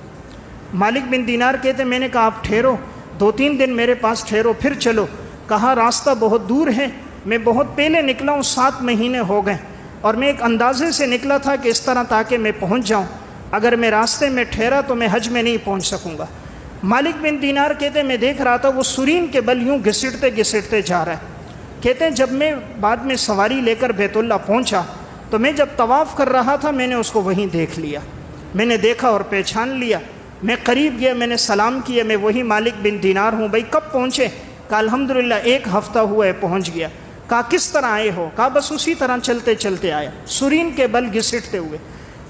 مالک بن دینار کہتے میں نے کہا آپ ٹھہرو، 2-3 دن میرے پاس ٹھہرو پھر چلو۔ کہا راستہ بہت دور ہے، میں بہت پہلے نکلا ہوں، 7 مہینے ہو گئے، اور میں ایک اندازے سے نکلا تھا کہ اس طرح تاکہ میں پہنچ جاؤں، اگر میں راستے میں ٹھہرا تو میں حج میں نہیں پہنچ سکوں گا۔ مالک بن دینار کہتے میں دیکھ رہا تھا وہ سرین کے بل یوں گھسٹتے گھسٹتے جا رہا ہے۔ کہتے ہیں جب میں بعد میں سواری لے کر بیت اللہ پہنچا تو میں جب طواف کر رہا تھا میں نے اس کو وہیں دیکھ لیا، میں نے دیکھا اور پہچان لیا۔ میں قریب گیا، میں نے سلام کیا، میں وہی مالک بن دینار ہوں۔ بھائی کب پہنچے؟ کہا الحمدللہ 1 ہفتہ ہوا ہے پہنچ گیا۔ کہا کس طرح آئے ہو؟ کہا بس اسی طرح چلتے چلتے آیا، سرین کے بل گھسٹتے ہوئے۔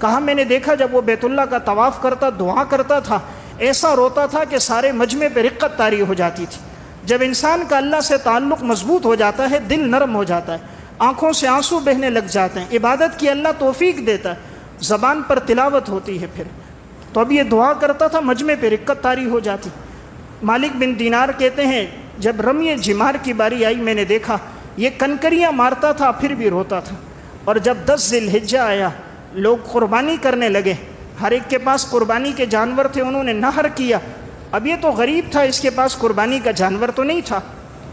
کہا میں نے دیکھا جب وہ بیت اللہ کا طواف کرتا دعا کرتا تھا ایسا روتا تھا کہ سارے مجمع پہ رقت طاری ہو جاتی تھی۔ جب انسان کا اللہ سے تعلق مضبوط ہو جاتا ہے دل نرم ہو جاتا ہے، آنکھوں سے آنسو بہنے لگ جاتے ہیں، عبادت کی اللہ توفیق دیتا ہے، زبان پر تلاوت ہوتی ہے۔ پھر تو اب یہ دعا کرتا تھا مجمع پہ رقت طاری ہو جاتی۔ مالک بن دینار کہتے ہیں جب رمی جمار کی باری آئی میں نے دیکھا یہ کنکریاں مارتا تھا پھر بھی روتا تھا۔ اور جب 10 ذی الحجہ آیا لوگ قربانی کرنے لگے، ہر ایک کے پاس قربانی کے جانور تھے، انہوں نے نہر کیا۔ اب یہ تو غریب تھا، اس کے پاس قربانی کا جانور تو نہیں تھا۔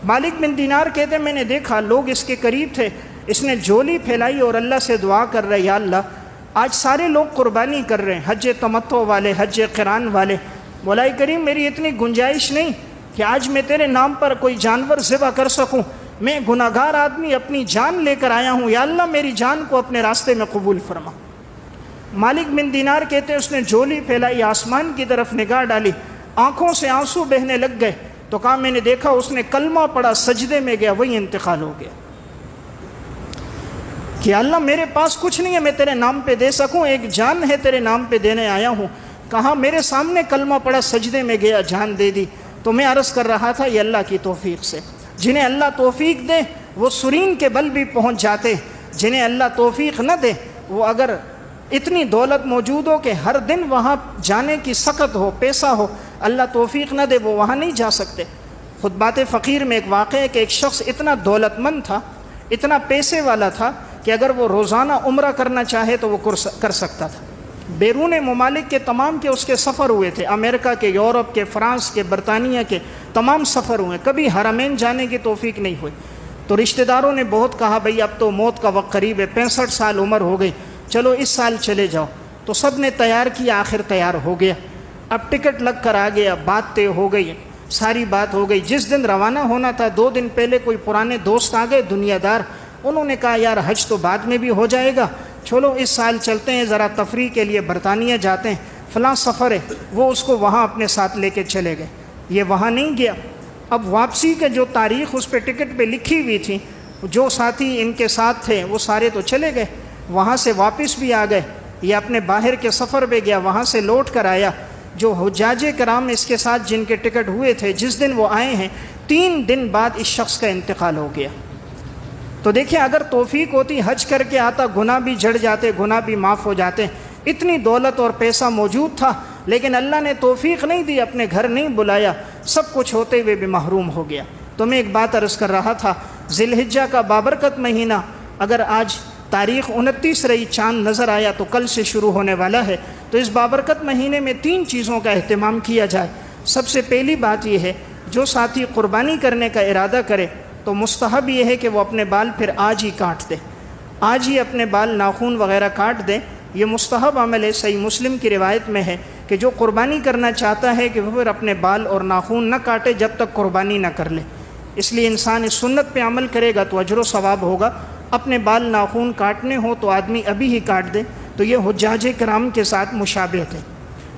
مالک بن دینار کہتے میں نے دیکھا لوگ اس کے قریب تھے، اس نے جھولی پھیلائی اور اللہ سے دعا کر رہے یا اللہ آج سارے لوگ قربانی کر رہے ہیں، حج تمتع والے، حج قران والے، مولا کریم میری اتنی گنجائش نہیں کہ آج میں تیرے نام پر کوئی جانور ذبح کر سکوں، میں گناہگار آدمی اپنی جان لے کر آیا ہوں، یا اللہ میری جان کو اپنے راستے میں قبول فرما۔ مالک بن دینار کہتے اس نے جھولی پھیلائی، آسمان کی طرف نگاہ ڈالی، آنکھوں سے آنسو بہنے لگ گئے، تو کہا میں نے دیکھا اس نے کلمہ پڑھا، سجدے میں گیا، وہی انتقال ہو گیا کہ اللہ میرے پاس کچھ نہیں ہے میں تیرے نام پہ دے سکوں، ایک جان ہے تیرے نام پہ دینے آیا ہوں۔ کہا میرے سامنے کلمہ پڑھا، سجدے میں گیا، جان دے دی۔ تو میں عرض کر رہا تھا یہ اللہ کی توفیق سے، جنہیں اللہ توفیق دے وہ سرین کے بل بھی پہنچ جاتے، جنہیں اللہ توفیق نہ دے وہ اگر اتنی دولت موجود ہو کہ ہر دن وہاں جانے کی سخت ہو، پیسہ ہو، اللہ توفیق نہ دے وہ وہاں نہیں جا سکتے۔ خطبات فقیر میں ایک واقعہ ہے کہ ایک شخص اتنا دولت مند تھا، اتنا پیسے والا تھا کہ اگر وہ روزانہ عمرہ کرنا چاہے تو وہ کر سکتا تھا۔ بیرون ممالک کے تمام کے اس کے سفر ہوئے تھے، امریکہ کے، یورپ کے، فرانس کے، برطانیہ کے تمام سفر ہوئے، کبھی حرمین جانے کی توفیق نہیں ہوئی۔ تو رشتہ داروں نے بہت کہا بھئی اب تو موت کا وقت قریب ہے، 65 سال عمر ہو گئی، چلو اس سال چلے جاؤ۔ تو سب نے تیار کیا، آخر تیار ہو گیا، اب ٹکٹ لگ کر آ گیا، بات طے ہو گئی، ساری بات ہو گئی۔ جس دن روانہ ہونا تھا 2 دن پہلے کوئی پرانے دوست آ گئے دنیا دار، انہوں نے کہا یار حج تو بعد میں بھی ہو جائے گا، چلو اس سال چلتے ہیں ذرا تفریح کے لیے برطانیہ جاتے ہیں، فلاں سفر ہے، وہ اس کو وہاں اپنے ساتھ لے کے چلے گئے۔ یہ وہاں نہیں گیا۔ اب واپسی کے جو تاریخ اس پہ ٹکٹ پہ لکھی ہوئی تھی، جو ساتھی ان کے ساتھ تھے وہ سارے تو چلے گئے، وہاں سے واپس بھی آ گئے، یہ اپنے باہر کے سفر پہ گیا، وہاں سے لوٹ کر آیا۔ جو حجاج کرام اس کے ساتھ جن کے ٹکٹ ہوئے تھے جس دن وہ آئے ہیں 3 دن بعد اس شخص کا انتقال ہو گیا۔ تو دیکھیں اگر توفیق ہوتی حج کر کے آتا، گناہ بھی جھڑ جاتے، گناہ بھی معاف ہو جاتے، اتنی دولت اور پیسہ موجود تھا، لیکن اللہ نے توفیق نہیں دی، اپنے گھر نہیں بلایا، سب کچھ ہوتے ہوئے بھی محروم ہو گیا۔ تو میں ایک بات عرض کر رہا تھا، ذی الحجہ کا بابرکت مہینہ اگر آج تاریخ 29 رہی، چاند نظر آیا تو کل سے شروع ہونے والا ہے، تو اس بابرکت مہینے میں 3 چیزوں کا اہتمام کیا جائے۔ سب سے پہلی بات یہ ہے جو ساتھی قربانی کرنے کا ارادہ کرے تو مستحب یہ ہے کہ وہ اپنے بال پھر آج ہی کاٹ دے، آج ہی اپنے بال ناخن وغیرہ کاٹ دے، یہ مستحب عمل ہے۔ صحیح مسلم کی روایت میں ہے کہ جو قربانی کرنا چاہتا ہے کہ وہ پھر اپنے بال اور ناخن نہ کاٹے جب تک قربانی نہ کر لے، اس لیے انسان اس سنت پہ عمل کرے گا تو اجر و ثواب ہوگا۔ اپنے بال ناخن کاٹنے ہو تو آدمی ابھی ہی کاٹ دے، تو یہ حجاج کرام کے ساتھ مشابہت ہے۔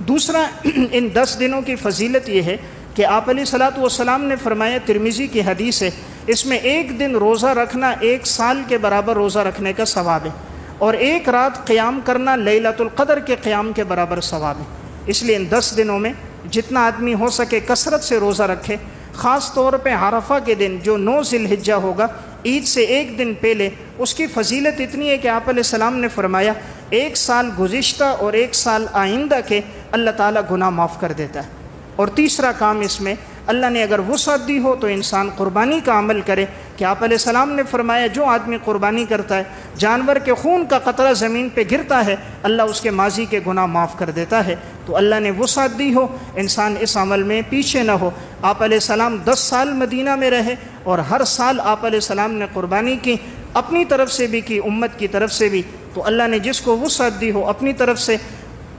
دوسرا ان 10 دنوں کی فضیلت یہ ہے کہ آپ علیہ الصلوۃ والسلام نے فرمایا، ترمذی کی حدیث ہے، اس میں 1 دن روزہ رکھنا 1 سال کے برابر روزہ رکھنے کا ثواب ہے۔ اور ایک رات قیام کرنا لیلۃ القدر کے قیام کے برابر ثواب ہے۔ اس لیے ان 10 دنوں میں جتنا آدمی ہو سکے کثرت سے روزہ رکھے، خاص طور پہ عرفہ کے دن جو 9 ذی الحجہ ہوگا، عید سے ایک دن پہلے، اس کی فضیلت اتنی ہے کہ آپ علیہ السلام نے فرمایا 1 سال گزشتہ اور 1 سال آئندہ کے اللہ تعالیٰ گناہ معاف کر دیتا ہے۔ اور تیسرا کام اس میں اللہ نے اگر وسعت دی ہو تو انسان قربانی کا عمل کرے، کہ آپ علیہ السلام نے فرمایا جو آدمی قربانی کرتا ہے، جانور کے خون کا قطرہ زمین پہ گرتا ہے، اللہ اس کے ماضی کے گناہ معاف کر دیتا ہے۔ تو اللہ نے وسعت دی ہو، انسان اس عمل میں پیچھے نہ ہو۔ آپ علیہ السلام 10 سال مدینہ میں رہے اور ہر سال آپ علیہ السلام نے قربانی کی، اپنی طرف سے بھی کی، امت کی طرف سے بھی۔ تو اللہ نے جس کو وسعت دی ہو اپنی طرف سے،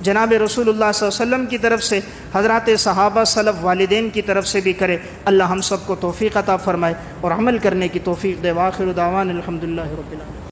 جناب رسول اللہ صلی اللہ علیہ وسلم کی طرف سے، حضرات صحابہ، سلف، والدین کی طرف سے بھی کرے۔ اللہ ہم سب کو توفیق عطا فرمائے اور عمل کرنے کی توفیق دے۔ وآخر دعوانا الحمدللہ رب العالمین۔